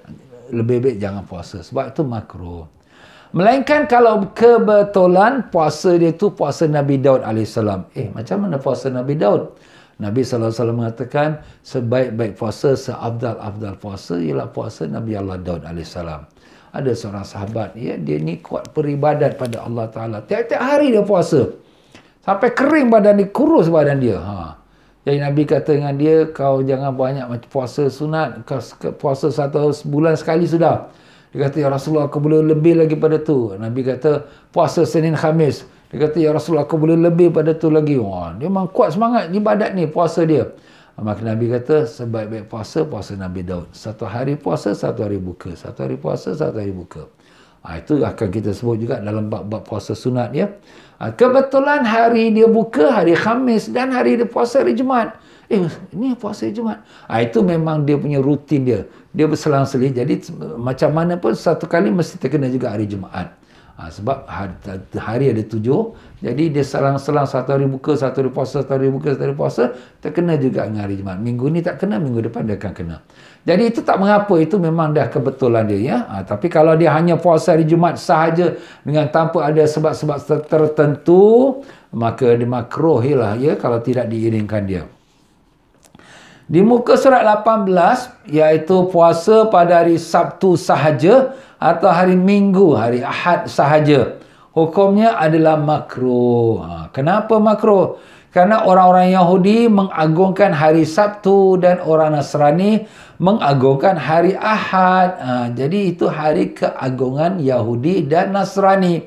lebih baik jangan puasa. Sebab itu makruh. Melainkan kalau kebetulan puasa dia tu puasa Nabi Daud AS. Macam mana puasa Nabi Daud? Nabi SAW mengatakan, sebaik-baik puasa, seabdal-abdal puasa ialah puasa Nabi Allah Daud AS. Ada seorang sahabat, dia ni kuat beribadat pada Allah Ta'ala. Tiap-tiap hari dia puasa. Sampai kering badan dia, kurus badan dia. Jadi Nabi kata dengan dia, kau jangan banyak puasa sunat. Kau puasa satu bulan sekali sudah. Dia kata, ya Rasulullah, aku boleh lebih lagi pada tu. Nabi kata, puasa Senin Khamis. Dia kata, ya Rasulullah, aku boleh lebih pada tu lagi. Dia memang kuat semangat ibadat ni, puasa dia. Maka Nabi kata, sebaik-baik puasa, puasa Nabi Daud. Satu hari puasa, satu hari buka. Satu hari puasa, satu hari buka. Itu akan kita sebut juga dalam bab-bab puasa sunat, ya. Kebetulan hari dia buka, hari Khamis, dan hari dia puasa hari Jumaat. Ini puasa hari Jumaat. Itu memang dia punya rutin dia. Dia berselang-seling. Jadi macam mana pun satu kali mesti terkena juga hari Jumaat. Sebab hari ada 7, jadi dia selang-selang satu hari buka, satu hari puasa, satu hari buka, satu hari puasa, terkena juga dengan hari Jumaat. Minggu ni tak kena, minggu depan dia akan kena. Jadi itu tak mengapa, itu memang dah kebetulan dia, ya. Tapi kalau dia hanya puasa hari Jumaat sahaja dengan tanpa ada sebab-sebab tertentu, maka dia makruh lah, ya, kalau tidak diiringkan dia. Di muka surat 18, iaitu puasa pada hari Sabtu sahaja atau hari Minggu, hari Ahad sahaja. Hukumnya adalah makruh. Kenapa makruh? Kerana orang-orang Yahudi mengagungkan hari Sabtu dan orang Nasrani mengagungkan hari Ahad. Jadi itu hari keagungan Yahudi dan Nasrani.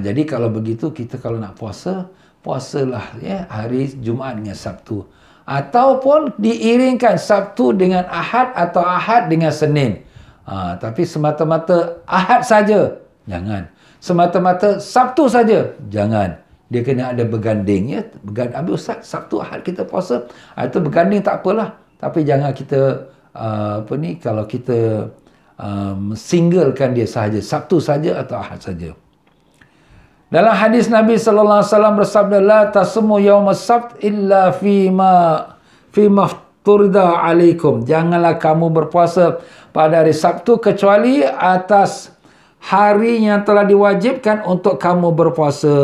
Jadi kalau begitu, kita kalau nak puasa, puasalah, ya, hari Jumaat dengan Sabtu. Ataupun diiringkan Sabtu dengan Ahad atau Ahad dengan Senin. Tapi semata-mata Ahad saja, jangan. Semata-mata Sabtu saja, jangan. Dia kena ada berganding, ya. Habis Ustaz, Sabtu Ahad kita puasa, itu berganding tak apalah. Tapi jangan kita kalau kita singlekan dia sahaja, Sabtu saja atau Ahad saja. Dalam hadis Nabi sallallahu alaihi wasallam bersabda, la tasumu yaumas sabt illa fima turida alaikum. Janganlah kamu berpuasa pada hari Sabtu kecuali atas hari yang telah diwajibkan untuk kamu berpuasa.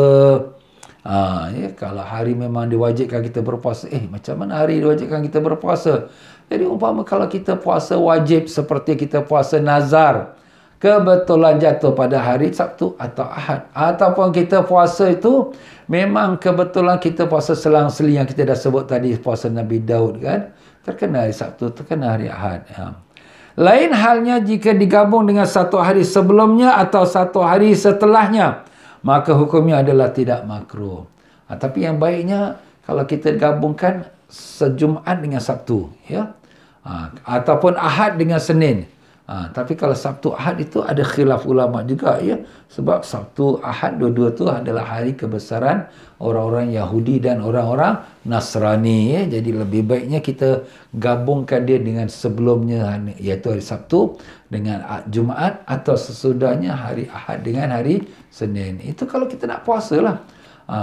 Ya, kalau hari memang diwajibkan kita berpuasa, macam mana hari diwajibkan kita berpuasa? Jadi umpama kalau kita puasa wajib seperti kita puasa nazar, kebetulan jatuh pada hari Sabtu atau Ahad, ataupun kita puasa itu memang kebetulan kita puasa selang-seling yang kita dah sebut tadi, puasa Nabi Daud, kan, terkena hari Sabtu, terkena hari Ahad. Lain halnya jika digabung dengan satu hari sebelumnya atau satu hari setelahnya, maka hukumnya adalah tidak makruh. Tapi yang baiknya kalau kita gabungkan sejumaat dengan Sabtu, ya, ataupun Ahad dengan Senin. Tapi kalau Sabtu Ahad itu ada khilaf ulama juga, ya, sebab Sabtu Ahad dua-dua tu adalah hari kebesaran orang-orang Yahudi dan orang-orang Nasrani, ya. Jadi lebih baiknya kita gabungkan dia dengan sebelumnya, iaitu hari Sabtu dengan Jumaat, atau sesudahnya hari Ahad dengan hari Senin. Itu kalau kita nak puasa lah.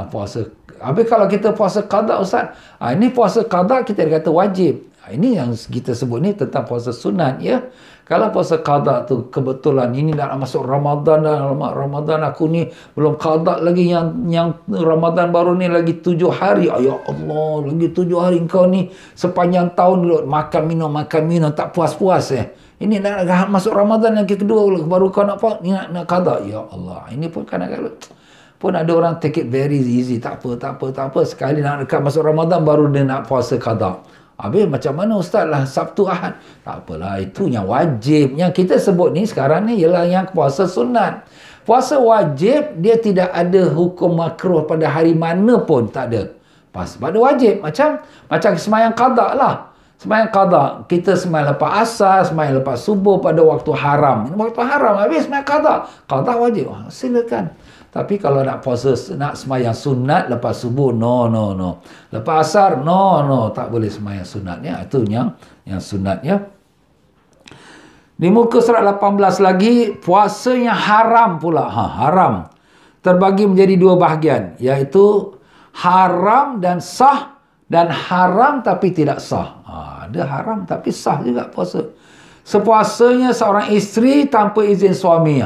Puasa. Habis kalau kita puasa qada, Ustaz, ini puasa qada kita kata wajib. Ini yang kita sebut ni tentang puasa sunat, ya. Kalau puasa qada tu kebetulan ini dah masuk Ramadan dah, Ramadan aku ni belum qada lagi, yang Ramadan baru ni lagi 7 hari. Ya Allah, lagi 7 hari kau ni sepanjang tahun dulu makan minum tak puas-puas. Ini dah masuk Ramadan yang kedua baru kau nak nak qada. Ya Allah, ini pun kadang-kadang pun ada orang take it very easy. Tak apa. Sekali nak dekat masuk Ramadan baru dia nak puasa qada. Habis macam mana Ustaz lah Sabtu Ahad? Tak apalah, itu yang wajib. Yang kita sebut ni sekarang ni ialah yang puasa sunat. Puasa wajib dia tidak ada hukum makruh pada hari mana pun, tak ada. Pada wajib macam sembahyang qada lah. Sembahyang qada, kita sembahyang lepas asar, sembahyang lepas subuh pada waktu haram. Waktu haram habis sembahyang qada. Qada wajib. Silakan. Tapi kalau nak puasa, nak sembahyang sunat lepas subuh, no. Lepas asar, no. Tak boleh sembahyang sunatnya. Itu yang sunatnya. Di muka surat 18 lagi, puasa yang haram pula. Haram. Terbagi menjadi 2 bahagian. Iaitu haram dan sah, dan haram tapi tidak sah. Ada haram tapi sah juga puasa. Sepuasanya seorang isteri tanpa izin suami.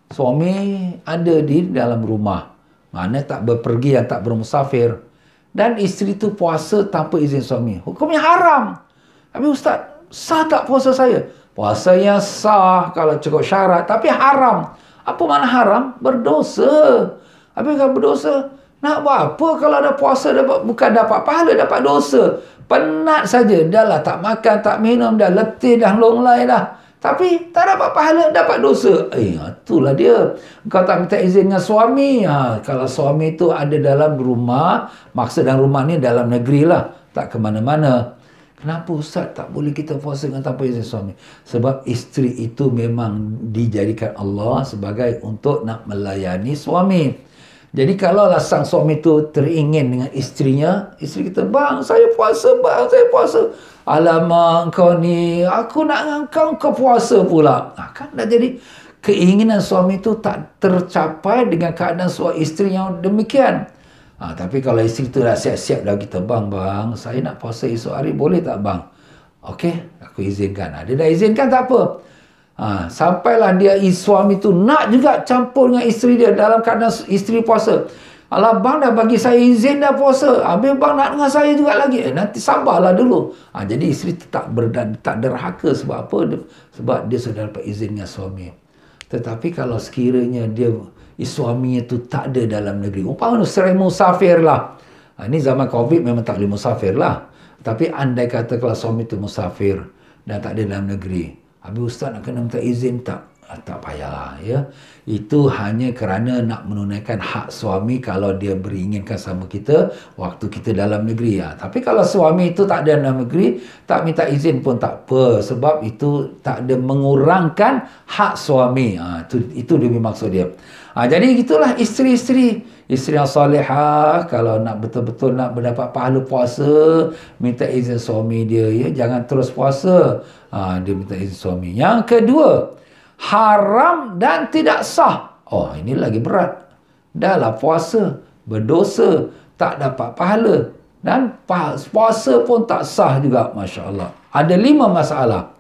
Suami ada di dalam rumah, mana tak berpergian, tak bermusafir, dan isteri tu puasa tanpa izin suami, hukumnya haram. Tapi Ustaz, sah tak puasa saya? Puasa yang sah kalau cukup syarat, tapi haram. Apa makna haram? Berdosa. Habis kalau berdosa, nak buat apa kalau ada puasa bukan dapat pahala, dapat dosa. Penat saja, dah lah tak makan, tak minum, dah letih, dah longlai dah. Tapi tak dapat pahala, dapat dosa. Itulah dia. Kau tak minta izin dengan suami. Kalau suami itu ada dalam rumah, maksud dalam rumah ni dalam negeri lah, tak ke mana-mana. Kenapa Ustaz tak boleh kita puasa dengan tanpa izin suami? Sebab isteri itu memang dijadikan Allah sebagai untuk nak melayani suami. Jadi kalau sang suami itu teringin dengan isterinya, isteri kita, bang saya puasa. Alamak kau ni, aku nak dengan kau puasa pula. Kan dah jadi keinginan suami itu tak tercapai dengan keadaan isteri yang demikian. Tapi kalau isteri itu dah siap-siap dah kita, bang saya nak puasa esok hari, boleh tak bang? Okey, aku izinkan. Dia dah izinkan, tak apa. Sampailah suami itu nak juga campur dengan isteri dia dalam keadaan isteri puasa. Alah bang dah bagi saya izin dah puasa, habis bang nak dengan saya juga lagi. Nanti sabarlah dulu. Jadi isteri tak derhaka. Sebab apa? Sebab dia sudah dapat izin dengan suami. Tetapi kalau sekiranya suaminya tu tak ada dalam negeri, umpama sering musafir lah. Ini zaman Covid memang tak boleh musafir lah. Tapi andai kata kalau suami tu musafir dan tak ada dalam negeri, habis Ustaz nak kena minta izin tak? Tak payah, ya. Itu hanya kerana nak menunaikan hak suami kalau dia beringinkan sama kita waktu kita dalam negeri. Tapi kalau suami itu tak ada dalam negeri, tak minta izin pun tak apa, sebab itu tak ada mengurangkan hak suami. Itu dia maksud dia. Jadi itulah isteri-isteri yang salihah, kalau nak betul-betul nak mendapat pahala puasa, minta izin suami dia, ya. Jangan terus puasa, dia minta izin suami. Yang kedua, haram dan tidak sah. Ini lagi berat. Dahlah puasa, berdosa, tak dapat pahala, dan puasa pun tak sah juga. Masya Allah. Ada 5 masalah.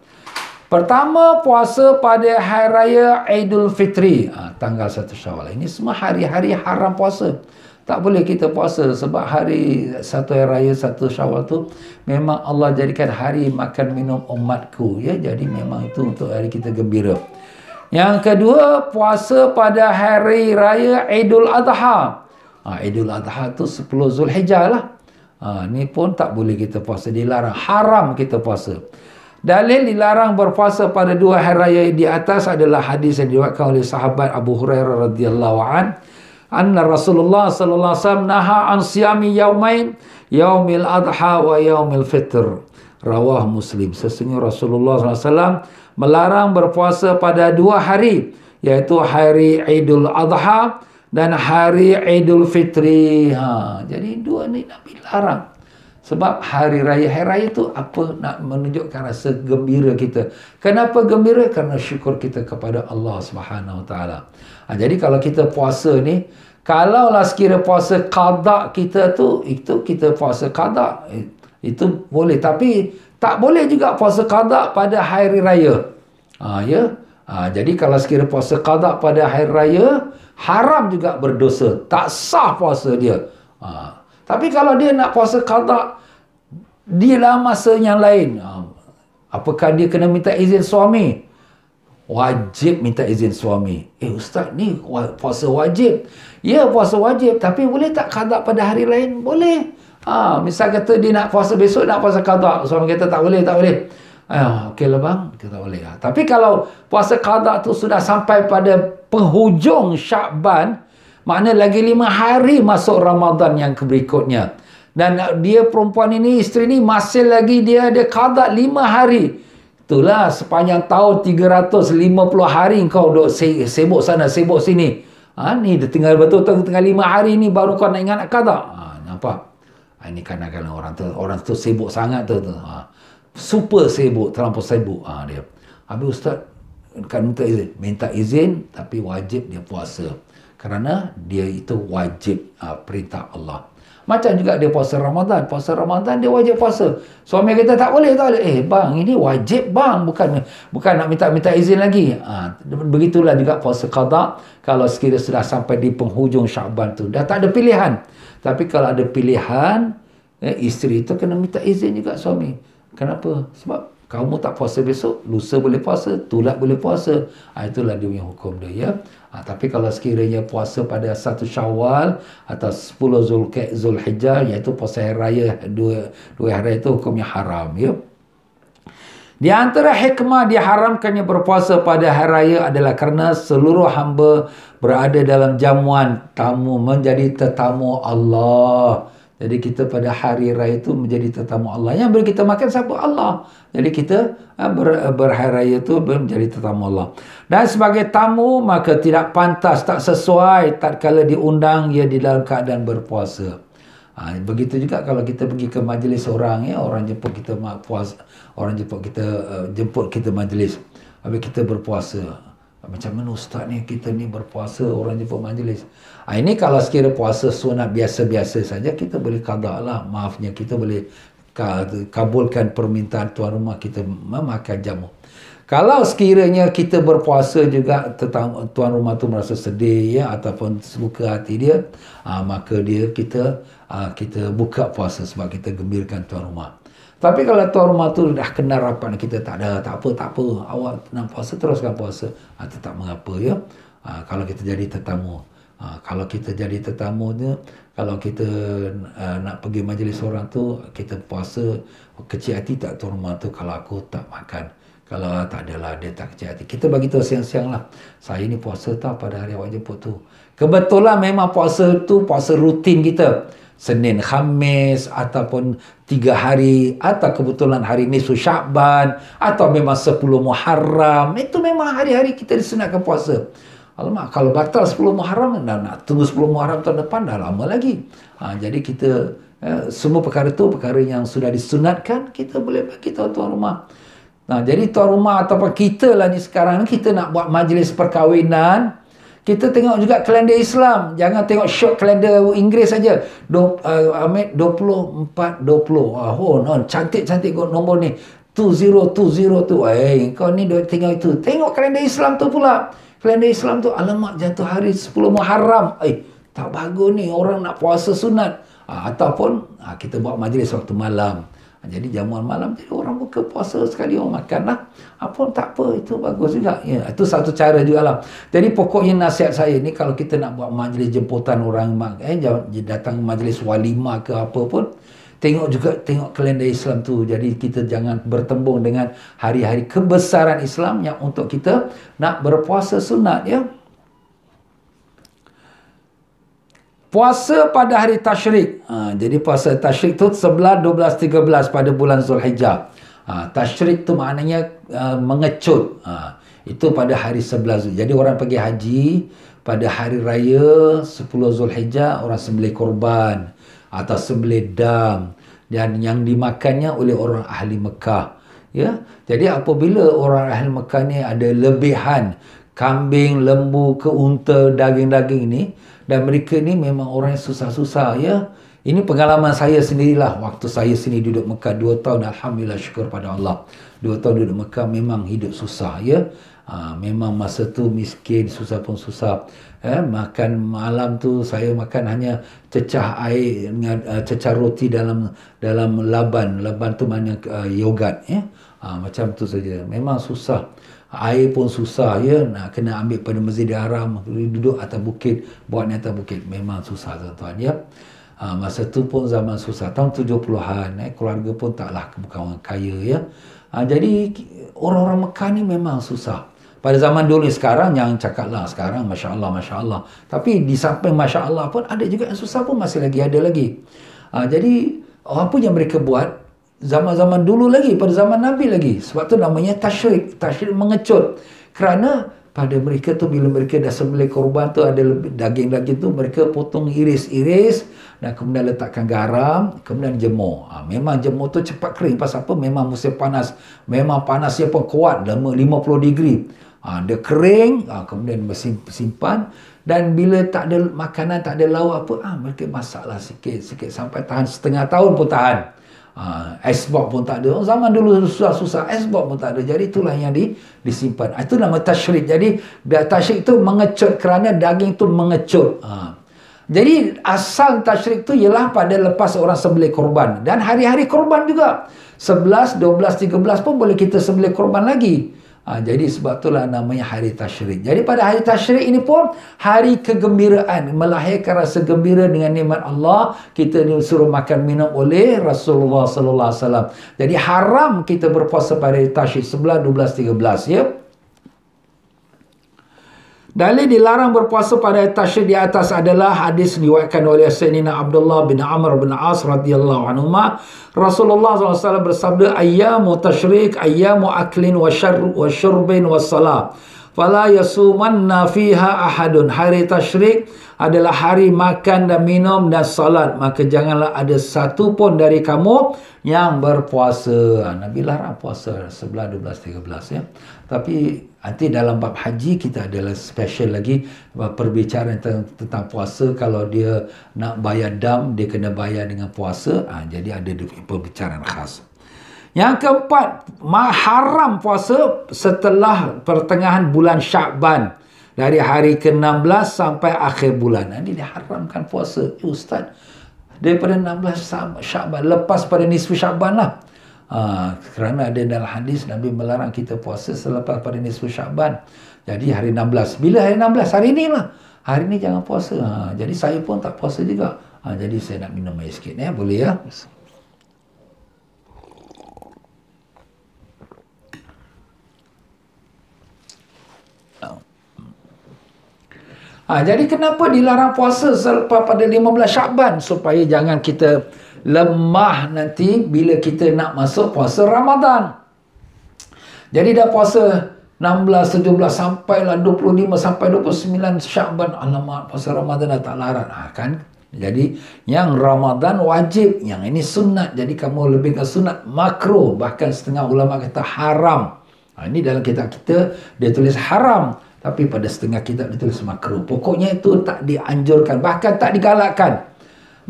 Pertama, puasa pada hari raya Aidul Fitri, tanggal 1 Syawal. Ini semua hari-hari haram puasa. Tak boleh kita puasa sebab hari hari raya 1 Syawal tu memang Allah jadikan hari makan minum umatku, ya. Jadi memang itu untuk hari kita gembira. Yang kedua, puasa pada hari raya Aidul Adha. Aidul Adha tu 10 Zulhijjah lah. Ni pun tak boleh kita puasa, dilarang, haram kita puasa. Dalil dilarang berpuasa pada 2 hari raya di atas adalah hadis yang diriwayatkan oleh sahabat Abu Hurairah radhiyallahu anna Rasulullah sallallahu alaihi wasallam naha an siyami yaumain, yaumil adha wa yaumil fitr. Rawah Muslim. Sesungguhnya Rasulullah sallallahu alaihi wasallam melarang berpuasa pada 2 hari, iaitu hari Idul Adha dan hari Idul Fitri. Jadi 2 ni Nabi larang. Sebab hari raya itu apa? Nak menunjukkan rasa gembira kita. Kenapa gembira? Kerana syukur kita kepada Allah Subhanahu Wa Taala. Jadi kalau kita puasa ni, kalaulah sekira puasa qada kita tu, itu kita puasa qada, itu boleh. Tapi tak boleh juga puasa qada pada hari raya. Jadi kalau sekira puasa qada pada hari raya, haram juga berdosa. Tak sah puasa dia. Tapi kalau dia nak puasa qada di dalam masa yang lain, apakah dia kena minta izin suami? Wajib minta izin suami. Ustaz, ni puasa wajib. Ya, puasa wajib. Tapi boleh tak qada pada hari lain? Boleh. Misal kata dia nak puasa besok, nak puasa qada. Suami kata tak boleh, tak boleh. Okeylah bang, kita tak boleh. Tapi kalau puasa qada tu sudah sampai pada penghujung Syakban, makna lagi 5 hari masuk Ramadan yang berikutnya. Dan dia perempuan ini, isteri ni masih lagi dia ada qada 5 hari. Itulah sepanjang tahun 350 hari kau duk sibuk sana, sibuk sini. Ni dia tinggal betul-betul tengah 5 hari ni baru kau nak ingat nak qada. Nampak? Ini kadang-kadang orang tu sibuk sangat tu. Super sibuk, terlampau sibuk dia. Habis ustaz kan minta izin tapi wajib dia puasa. Kerana dia itu wajib perintah Allah. Macam juga dia puasa Ramadan. Puasa Ramadan dia wajib puasa. Suami kata tak boleh, tak boleh. Bang, ini wajib bang. Bukan nak minta izin lagi. Begitulah juga puasa qada. Kalau sekiranya sudah sampai di penghujung Syaban tu, dah tak ada pilihan. Tapi kalau ada pilihan, isteri itu kena minta izin juga suami. Kenapa? Sebab kamu tak puasa besok, lusa boleh puasa, tulak boleh puasa. Itulah dia punya hukum dia, ya. Tapi kalau sekiranya puasa pada 1 Syawal atau 10 Zulhijjah, iaitu puasa hari raya, dua hari itu hukumnya haram, ya. Di antara hikmah diharamkannya berpuasa pada hari raya adalah kerana seluruh hamba berada dalam jamuan tamu, menjadi tetamu Allah. Jadi kita pada hari raya itu menjadi tetamu Allah. Yang beri kita makan siapa? Allah. Jadi kita berhari raya itu menjadi tetamu Allah. Dan sebagai tamu, maka tidak pantas, tak sesuai tatkala diundang ia di dalam keadaan berpuasa. Begitu juga kalau kita pergi ke majlis orang, ya, orang jemput kita puasa, orang jemput kita majlis. Habis kita berpuasa. Macam mana ustaz ni, kita ni berpuasa, orang jemput majlis. Ini kalau sekira puasa sunat biasa-biasa saja, kita boleh qada lah. Maafnya, kita boleh kabulkan permintaan tuan rumah kita memakan jamu. Kalau sekiranya kita berpuasa juga, tuan rumah tu merasa sedih, ya, ataupun suka hati dia, maka kita buka puasa sebab kita gembirakan tuan rumah. Tapi kalau tuan rumah tu dah kenal rapat, kita tak apa, awak nak puasa, teruskan puasa. Tak mengapa, ya. Kalau kita jadi tetamu. Kalau kita jadi tetamu tu, kalau kita nak pergi majlis orang tu, kita puasa, kecil hati tak tuan rumah tu kalau aku tak makan. Kalau tak adalah, dia tak kecil hati. Kita bagi tahu siang-siang lah, saya ni puasa tau pada hari awak jemput tu. Kebetulan memang puasa tu puasa rutin kita. Senin, Khamis, ataupun 3 hari, atau kebetulan hari nisfu Syakban, atau memang 10 Muharram. Itu memang hari-hari kita disunatkan puasa. Alamak, kalau batal 10 Muharram, nak tunggu 10 Muharram tahun depan, dah lama lagi. Jadi kita, semua perkara itu, perkara yang sudah disunatkan, kita boleh bagi tahu tuan rumah. Jadi tuan rumah ataupun kita lah ni sekarang, kita nak buat majlis perkahwinan, kita tengok juga kalender Islam. Jangan tengok short kalender Inggeris saja. 24, 20. Cantik-cantik nombor ni. 2020 tu. Kau ni tengok itu. Tengok kalender Islam tu pula. Kalender Islam tu, alamak, jatuh hari 10 Muharram. Tak bagus ni. Orang nak puasa sunat. Ataupun kita buat majlis waktu malam. Jadi jamuan malam, jadi orang buka puasa sekali, orang makan lah. Tak apa, itu bagus juga. Ya, itu satu cara jugalah. Jadi pokoknya nasihat saya ni, kalau kita nak buat majlis jemputan orang, jangan datang majlis walimah ke apa pun, tengok kalender Islam tu. Jadi kita jangan bertembung dengan hari-hari kebesaran Islam yang untuk kita nak berpuasa sunat, ya. Puasa pada hari tasyrik. Jadi puasa tasyrik tu 11, 12, 13 pada bulan Zulhijjah. Tasyrik tu maknanya mengecut. Itu pada hari 11. Jadi orang pergi haji pada hari raya 10 Zulhijjah, orang sembelih korban atau sembelih dam, dan yang dimakannya oleh orang ahli Mekah, ya. Jadi apabila orang ahli Mekah ni ada lebihan kambing, lembu, ke unta, daging-daging ni, dan mereka ni memang orang yang susah-susah, ya. Ini pengalaman saya sendirilah. Waktu saya sini duduk Mekah 2 tahun, alhamdulillah, syukur pada Allah. 2 tahun duduk Mekah memang hidup susah, ya. Memang masa tu miskin, susah pun susah. Makan malam tu saya makan hanya cecah air dengan cecah roti dalam laban. Laban tu mana yogurt, ya. Macam tu saja. Memang susah. Air pun susah, ya. Nak kena ambil pada Masjidil Haram, duduk atas bukit, buat ni atas bukit. Memang susah, tuan-tuan, ya. Masa tu pun zaman susah. Tahun 70-an, keluarga pun taklah bukan orang kaya, ya. Jadi orang-orang Mekah ni memang susah. Pada zaman dulu ni, sekarang yang cakaplah sekarang Masya Allah, Masya Allah. Tapi di samping Masya Allah pun ada juga yang susah pun masih lagi ada lagi. Jadi apa yang mereka buat zaman-zaman dulu lagi, pada zaman Nabi lagi. Sebab tu namanya tasyrik. Tasyrik mengecut. Kerana pada mereka tu bila mereka dah sembelih korban tu ada daging-daging tu mereka potong iris-iris dan kemudian letakkan garam, kemudian jemur. Memang jemur tu cepat kering. Pasal apa? Memang musim panas. Memang panasnya pun kuat, 50 degree. Dia kering, kemudian simpan, dan bila tak ada makanan, tak ada lauk apa, mereka masaklah sikit-sikit sampai tahan setengah tahun pun tahan. Export pun tak ada. Zaman dulu susah-susah, export pun tak ada. Jadi itulah yang disimpan. Itu nama tasyrik. Jadi tasyrik tu mengecut kerana daging tu mengecut. Jadi asal tasyrik tu ialah pada lepas orang sembelih korban. Dan hari-hari korban juga. 11, 12, 13 pun boleh kita sembelih korban lagi. Jadi sebab itulah namanya hari tasyrik. Jadi pada hari tasyrik ini pun hari kegembiraan, melahirkan rasa gembira dengan nikmat Allah. Kita disuruh makan minum oleh Rasulullah sallallahu alaihi wasallam. Jadi haram kita berpuasa pada hari tasyrik 11, 12, 13, ya. Dalil dilarang berpuasa pada hari tasyrik di atas adalah hadis diriwayatkan oleh Sayyidina Abdullah bin Amr bin As radhiyallahu anhuma. Rasulullah SAW bersabda, ayyamu tasyrik ayyamu aklin wa syurbin wa salah, fala yasumanna fiha ahadun. Hari tasyrik adalah hari makan dan minum dan salat, maka janganlah ada satu pun dari kamu yang berpuasa. Nabi larang puasa 11, 12, 13, ya. Tapi nanti dalam bab haji kita adalah special lagi perbicaraan tentang puasa. Kalau dia nak bayar dam, dia kena bayar dengan puasa. Jadi ada perbicaraan khas. Yang keempat, haram puasa setelah pertengahan bulan Sya'ban. Dari hari ke-16 sampai akhir bulan. Ini diharamkan puasa. Ustaz, daripada 16 Sya'ban, lepas pada nisfu Sya'ban lah. Kerana ada dalam hadis Nabi melarang kita puasa selepas pada nisfu Sya'ban. Jadi hari 16. Bila hari 16? Hari ni lah. Hari ni jangan puasa. Jadi saya pun tak puasa juga. Jadi saya nak minum air sikit. Boleh, ya? Jadi kenapa dilarang puasa selepas pada 15 Sya'ban? Supaya jangan kita lemah nanti bila kita nak masuk puasa Ramadan. Jadi dah puasa 16, 17 sampailah 25 sampai 29 Sya'ban. Alamak, puasa Ramadan dah tak larat. Kan? Jadi yang Ramadan wajib, yang ini sunat. Jadi kamu lebih ke sunat, makruh. Bahkan setengah ulama kata haram. Ini dalam kitab kita dia tulis haram. Tapi pada setengah kitab ditulis makruh. Pokoknya itu tak dianjurkan. Bahkan tak digalakkan.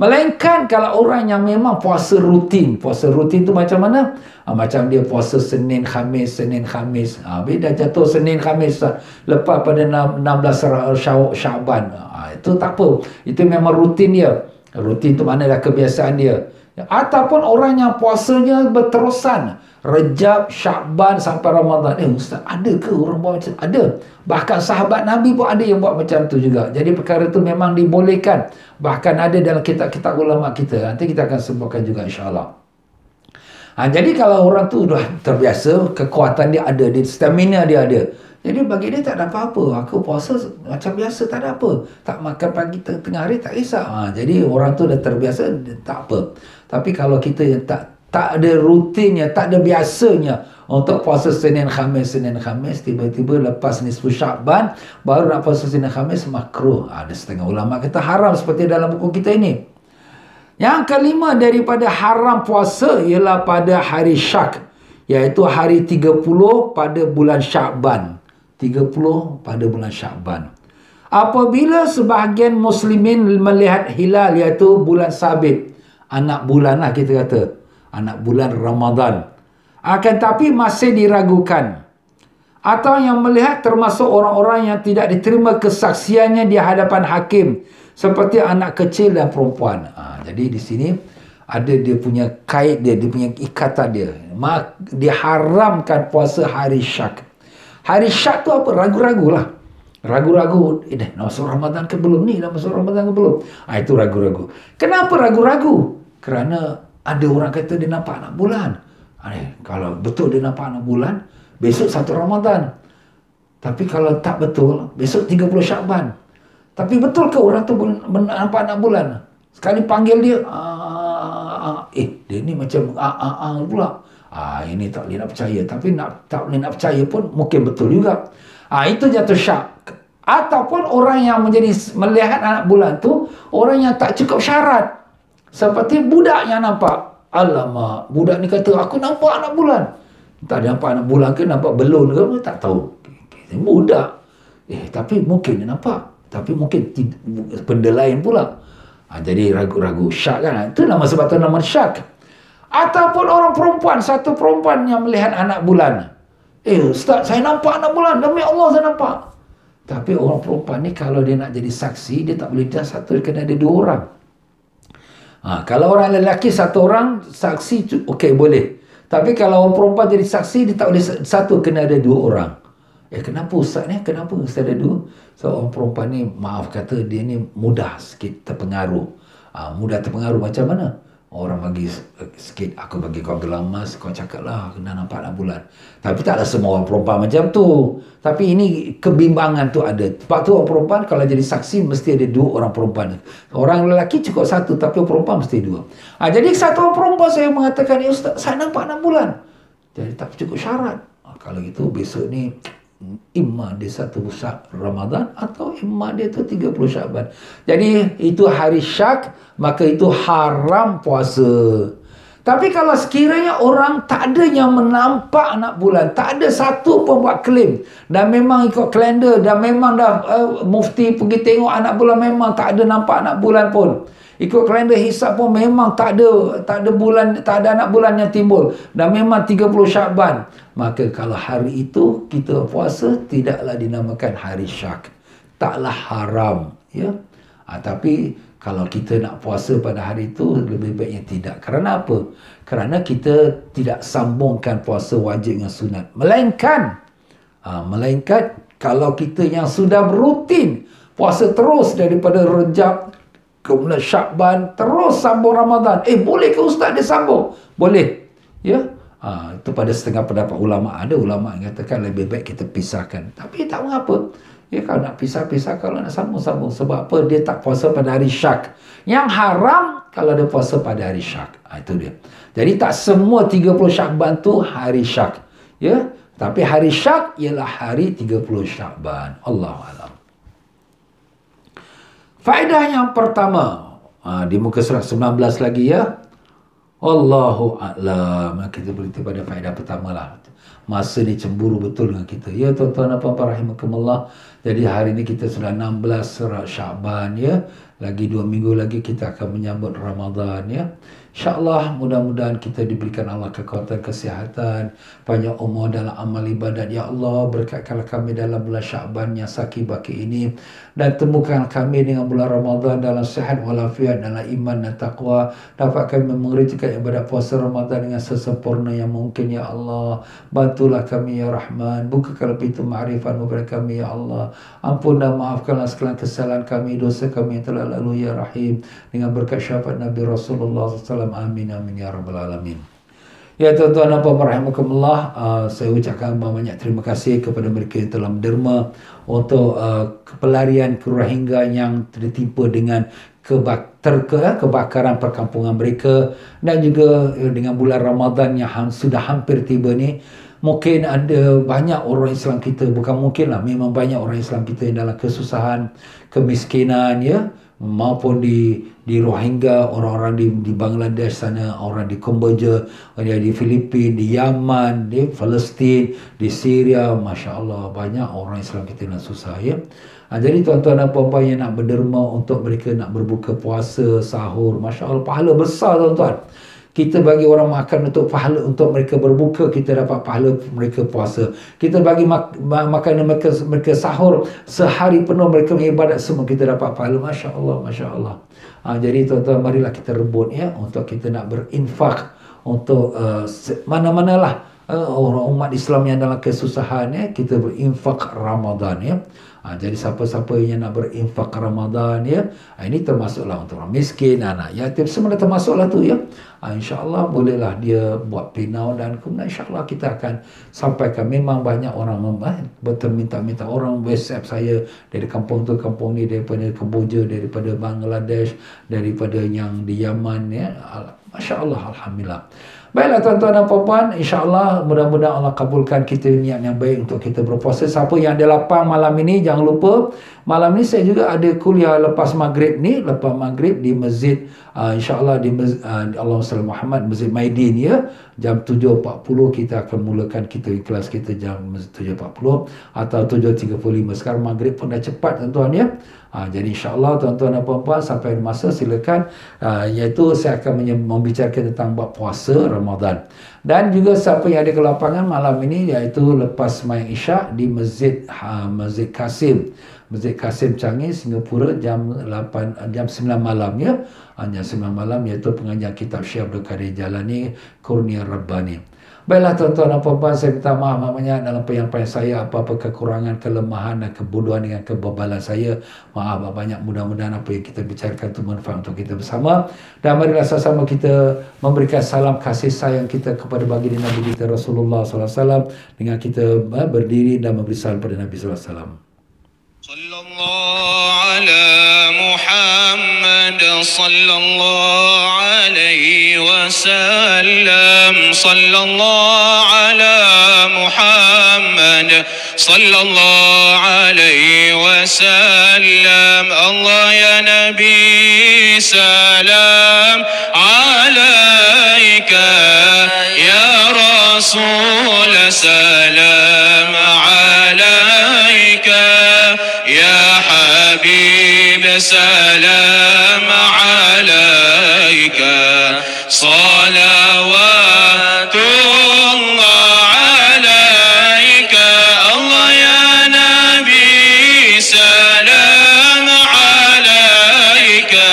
Melainkan kalau orang yang memang puasa rutin. Puasa rutin tu macam mana? Macam dia puasa Senin, Khamis, Senin, Khamis. Bila dah jatuh Senin, Khamis. Lepas pada 16 Sya'ban. Itu tak apa. Itu memang rutin dia. Rutin tu mana dah kebiasaan dia. Ataupun orang yang puasanya berterusan. Rejab, Syakban sampai Ramadan. Ustaz, ada ke orang buat macam? Ada. Bahkan sahabat Nabi pun ada yang buat macam tu juga. Jadi perkara tu memang dibolehkan. Bahkan ada dalam kitab-kitab ulama kita. Nanti kita akan sebutkan juga insya-Allah. Jadi kalau orang tu dah terbiasa, kekuatan dia ada, stamina dia ada. Jadi bagi dia tak ada apa-apa. Aku puasa macam biasa, tak ada apa. Tak makan pagi tengah hari tak kisah. Jadi orang tu dah terbiasa, tak apa. Tapi kalau kita yang tak ada rutinnya, tak ada biasanya untuk puasa Senin Khamis, tiba-tiba lepas nisfu Syakban baru nak puasa Senin Khamis, makruh. Ada setengah ulama kata haram seperti dalam buku kita ini. Yang kelima daripada haram puasa ialah pada hari Syak, iaitu hari 30 pada bulan Syakban. 30 pada bulan Syakban. Apabila sebahagian muslimin melihat hilal, iaitu bulan sabit, anak bulan lah kita kata, anak bulan Ramadan, akan tapi masih diragukan, atau yang melihat termasuk orang-orang yang tidak diterima kesaksiannya di hadapan hakim, seperti anak kecil dan perempuan. Jadi di sini ada dia punya kait dia punya ikatan dia. Diharamkan puasa hari Syak. Hari Syak tu apa? Ragu-ragu lah. Ragu-ragu, dah masuk Ramadan ke belum ni? Dah masuk Ramadan ke belum? Itu ragu-ragu. Kenapa ragu-ragu? Kerana ada orang kata dia nampak anak bulan. Kalau betul dia nampak anak bulan, besok 1 Ramadan. Tapi kalau tak betul, besok 30 Syakban. Tapi betul ke orang tu nampak anak bulan? Sekali panggil dia, dia ni macam pula. Ini tak boleh nak percaya. Tapi tak boleh nak percaya pun mungkin betul juga. Itu jatuh syak. Ataupun orang yang melihat anak bulan tu, orang yang tak cukup syarat. Seperti budak yang nampak. Alamak, budak ni kata, aku nampak anak bulan. Tak nampak anak bulan ke, nampak belon ke, tak tahu. Budak. Tapi mungkin dia nampak. Tapi mungkin benda lain pula. Jadi ragu-ragu. Syak kan? Itu nama sebabnya nama syak. Ataupun orang perempuan, satu perempuan yang melihat anak bulan. Ustaz, saya nampak anak bulan. Demi Allah saya nampak. Tapi orang perempuan ni kalau dia nak jadi saksi, dia tak boleh dah satu, dia kena ada 2 orang. Kalau orang lelaki 1 orang saksi, okey boleh. Tapi kalau orang perempuan jadi saksi, dia tak boleh satu, kena ada 2 orang. Kenapa Ustaz ni? Kenapa Ustaz ada 2? So orang perempuan ni, maaf kata, dia ni mudah sikit terpengaruh. Mudah terpengaruh macam mana? Orang bagi sikit, aku bagi kau gelang emas, kau cakap lah, kena nampak anak bulan. Tapi taklah semua orang perempuan macam tu. Tapi ini kebimbangan tu ada. Sebab tu orang perempuan kalau jadi saksi, mesti ada 2 orang perempuan. Orang lelaki cukup 1, tapi orang perempuan mesti 2. Jadi satu orang perempuan saya mengatakan, Ustaz, saya nampak anak bulan. Jadi tak cukup syarat. Kalau gitu besok ni, imma dia 1 Ramadan atau imma dia tu 30 Syakban. Jadi itu hari Syak, maka itu haram puasa. Tapi kalau sekiranya orang tak ada yang menampak anak bulan, tak ada satu pun buat klaim, dan memang ikut kalender, dan memang dah mufti pergi tengok anak bulan, memang tak ada nampak anak bulan pun. Ikut kalender hisab pun memang tak ada bulan, tak ada anak bulan yang timbul, dan memang 30 Syakban. Maka kalau hari itu kita puasa, tidaklah dinamakan hari Syak. Taklah haram, ya. Tapi kalau kita nak puasa pada hari itu, lebih baiknya tidak. Kerana apa? Kerana kita tidak sambungkan puasa wajib dengan sunat. Melainkan kalau kita yang sudah rutin puasa terus daripada Rejab, kemudian Syakban, terus sambung Ramadan. Boleh ke Ustaz dia sambung? Boleh. Ya. Itu pada setengah pendapat ulama. Ada ulama yang katakan lebih baik kita pisahkan. Tapi tak mengapa. Ya, kalau nak pisah-pisah, kalau nak sambung-sambung. Sebab apa? Dia tak puasa pada hari Syak. Yang haram kalau dia puasa pada hari Syak. Itu dia. Jadi tak semua 30 Syakban tu hari Syak. Ya. Tapi hari Syak ialah hari 30 Syakban. Allahuakbar. Faedah yang pertama, di muka surat 19 lagi ya. Allahu a'lam. Kita berhenti pada faedah pertama lah. Masa ni cemburu betul dengan kita. Ya tuan-tuan dan puan-puan rahimakumullah. Jadi hari ni kita sudah 16 surat Syakban ya. Lagi 2 minggu lagi kita akan menyambut Ramadan ya. InsyaAllah mudah-mudahan kita diberikan Allah kekuatan kesihatan, banyak umur dalam amal ibadat. Ya Allah, berkatkanlah kami dalam bulan Sya'ban yang sakit baki ini, dan temukan kami dengan bulan Ramadan dalam sihat walafiat, dalam iman dan taqwa. Dapat kami mengerjakan ibadat puasa Ramadan dengan sesempurna yang mungkin. Ya Allah, bantulah kami ya Rahman, bukakanlah pintu ma'rifat kepada kami ya Allah. Ampun dan maafkanlah segala kesalahan kami, dosa kami yang telah lalu ya Rahim, dengan berkat syafaat Nabi Rasulullah SAW. Amin amin ya rabbal alamin. Ya tuan-tuan dan puan-puan rahimakumullah, saya ucapkan banyak terima kasih kepada mereka yang telah menderma untuk pelarian ke Rohingya yang tertimpa dengan kebakaran perkampungan mereka, dan juga dengan bulan Ramadan yang sudah hampir tiba ni. Mungkin ada banyak orang Islam kita, bukan mungkin lah, memang banyak orang Islam kita yang dalam kesusahan, kemiskinan ya, maupun di Rohingya, orang-orang di Bangladesh sana, orang di Kamboja, orang di Filipina, di Yaman, di Palestin, di Syria. Masya Allah, banyak orang Islam kita yang susah ya. Jadi tuan-tuan dan puan-puan yang nak berderma untuk mereka nak berbuka puasa, sahur, Masya Allah, pahala besar tuan-tuan. Kita bagi orang makan untuk pahala untuk mereka berbuka, kita dapat pahala mereka puasa. Kita bagi makanan mereka sahur, sehari penuh mereka beribadat, semua kita dapat pahala. Masya Allah, Masya Allah. Jadi tuan-tuan, marilah kita rebut ya, untuk kita nak berinfak untuk mana-manalah orang umat Islam yang dalam kesusahan ya, kita berinfak Ramadan ya. Jadi siapa-siapa yang nak berinfak Ramadan ya, ini termasuklah untuk orang miskin, anak yatim, semua dah termasuklah tu ya. InsyaAllah bolehlah dia buat pinau, dan kemudian insyaAllah kita akan sampaikan. Memang banyak orang minta-minta, orang WhatsApp saya dari kampung tu, kampung ni, daripada Kamboja, daripada Bangladesh, daripada yang di Yaman ya. Masya Allah, Alhamdulillah. Baiklah tuan-tuan dan puan-puan, insyaAllah mudah-mudahan Allah kabulkan kita niat yang baik untuk kita berpuasa. Siapa yang ada lapang malam ini, jangan lupa malam ni saya juga ada kuliah lepas maghrib ni, lepas maghrib di masjid, insyaAllah di Allahumma salli Muhammad, Masjid Maidin ya, jam 7.40 kita akan mulakan kelas kita jam 7.40 atau 7.35. Sekarang maghrib pun dah cepat tuan-tuan ya. Jadi insyaAllah tuan-tuan dan puan-puan, sampai masa silakan, iaitu saya akan membicarakan tentang bab puasa Ramadan. Dan juga siapa yang ada kelapangan malam ini, iaitu lepas main isyak di Masjid Kasim, Masjid Kasim Changi, Singapura, jam 9 malam ya. Jam 9 malam, iaitu pengajian kitab Syekh Abdul Qadir Jalani, Kurnia Rabbani. Baiklah tuan-tuan dan puan-puan, saya minta maaf banyak dalam penyampaian saya, apa-apa kekurangan, kelemahan dan kebodohan dengan kebebalan saya. Maaf banyak, mudah-mudahan apa yang kita bicarakan itu manfaat untuk kita bersama. Dan marilah sama-sama kita memberikan salam kasih sayang kita kepada baginda Nabi kita Rasulullah SAW, dengan kita berdiri dan memberi salam pada Nabi SAW. Sallallahu ala Muhammad, sallallahu alaihi wasallam, sallallahu ala Muhammad, sallallahu alaihi wasallam. Allah ya Nabi, salam alaika, ya Rasul, salam alaika, ya Habib, salam alaika, salawatullah alaika. Allah ya Nabi, salam alaika,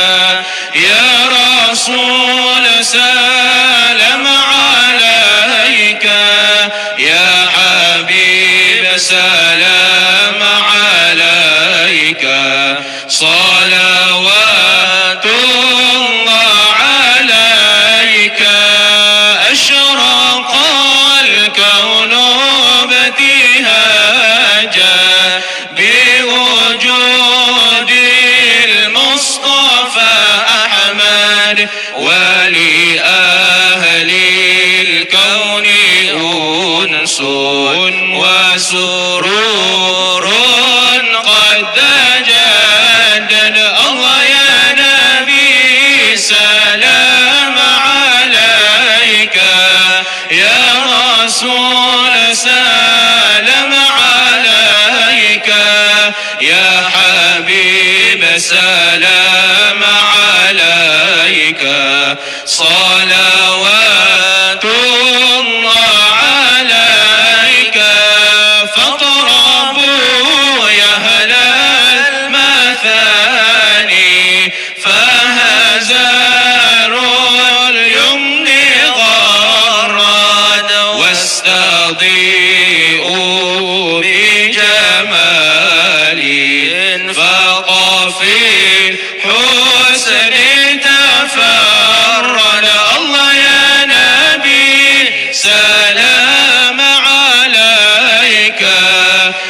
ya Rasul, salam alaika, ya Habib, salam alaika, salawatullah alaika. أشرق الكون ابتهاجا بوجود المصطفى أحمد، ولأهل الكون أنس وسرور قد تجدد. الله يا نبي، سلام عليك، يا رسول، سلام عليك، يا حبيب، سلام عليك. عليك صلوات الله عليك فاطربوا يا أهل المثاني فهزار اليمن غرد واستضيئوا بجمال فقفي الحسن تفرد الله يا نبي سلام عليك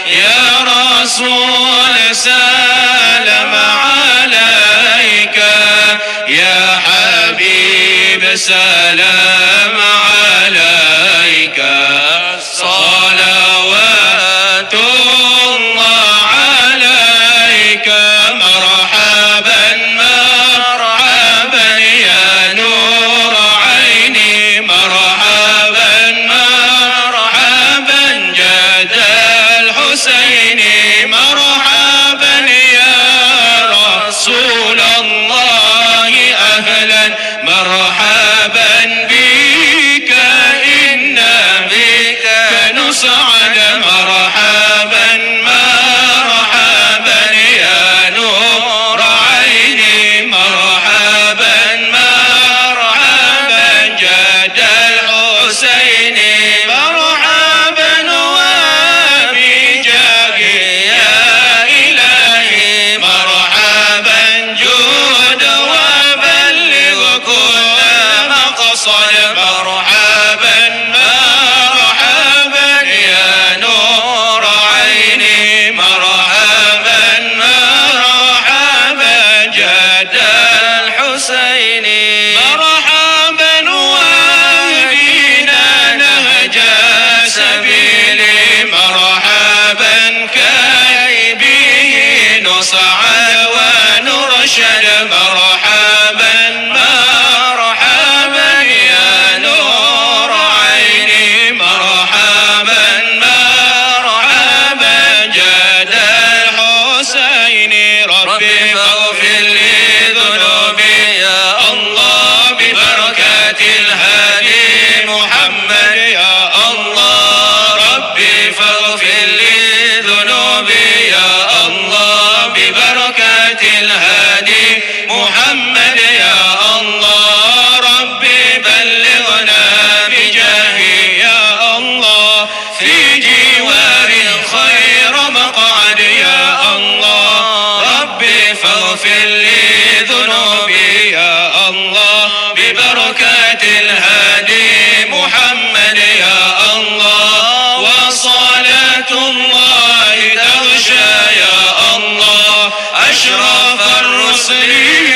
يا رسول سلام عليك يا حبيب سلام عليك صلوات الله عليك مرحبا مرحبا يا نور عيني مرحبا مرحبا جد الحسين مرحبا يا رسول الله أهلا مرحبا بك إن بك نسعد مرحبا مرحبا يا نور عيني مرحبا مرحبا جد الحسين مرحبا وبجاه يا إلهي مرحبا جود وبلغ كل مقصد مرحبا مرحبا يا نور عيني مرحبا مرحبا جد الحسين مرحبا واهدنا نهج سبيلي مرحبا كي به نصعد ونرشد مرحبا مرحبا يا نور عيني مرحبا مرحبا جد الحسين ربي فاغفر لي ذنوبي يا الله ببركة الهادي محمد يا الله ربي فاغفر لي ذنوبي يا الله ببركة الهادي محمد يا الله ربي بلغنا بجاهي يا الله في جوار خير مقعد يا الله ربي فاغفر لي ذنوبي يا الله ببركة الهادي محمد يا الله وصلاة الله تغشى يا الله أشرف الرسل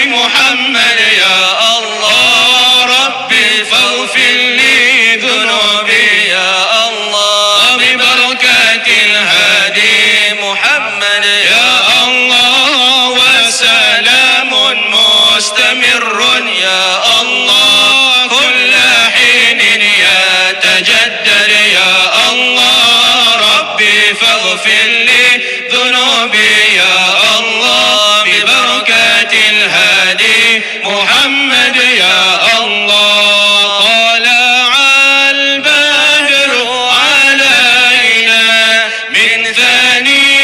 محمد يا الله ربي فاغفر لي ذنوبي يا الله ببركة الهادي محمد يا الله وسلام مستمر يا الله كل حين يتجدد يا الله ربي فاغفر لي ذنوبي يا الله ببركة الهادي محمد يا الله طلع البدر علينا من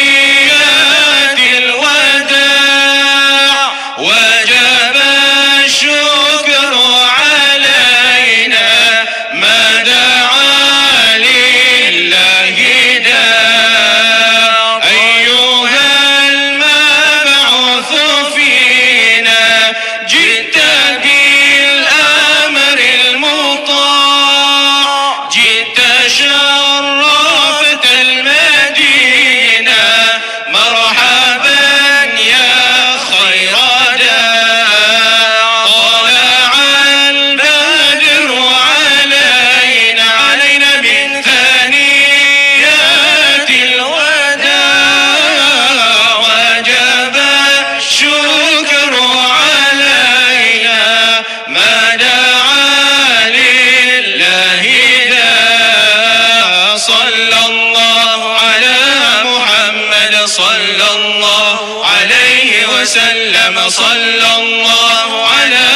ثنيات الوداع وجب الشكر علينا ما دعا لله داع أيها المبعوث فينا جئت بالأمر المطاع جئت شرفت المدينة مرحبا يا خير داع طلع البدر علينا من ثنيات الوداع وجب الشكر علينا ما دعا لله داع صلى الله على محمد صلى الله عليه وسلم صلى الله على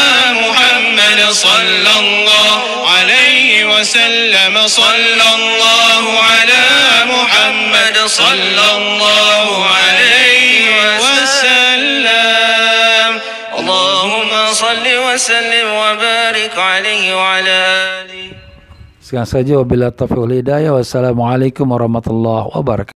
صلى الله عليه وسلم صلى الله على محمد صلى الله عليه وسلم اللهم صل وسلم وبارك عليه وعلى آله. Sekian saja wabillahi taufiq wal hidayah. Wassalamualaikum warahmatullahi wabarakatuh.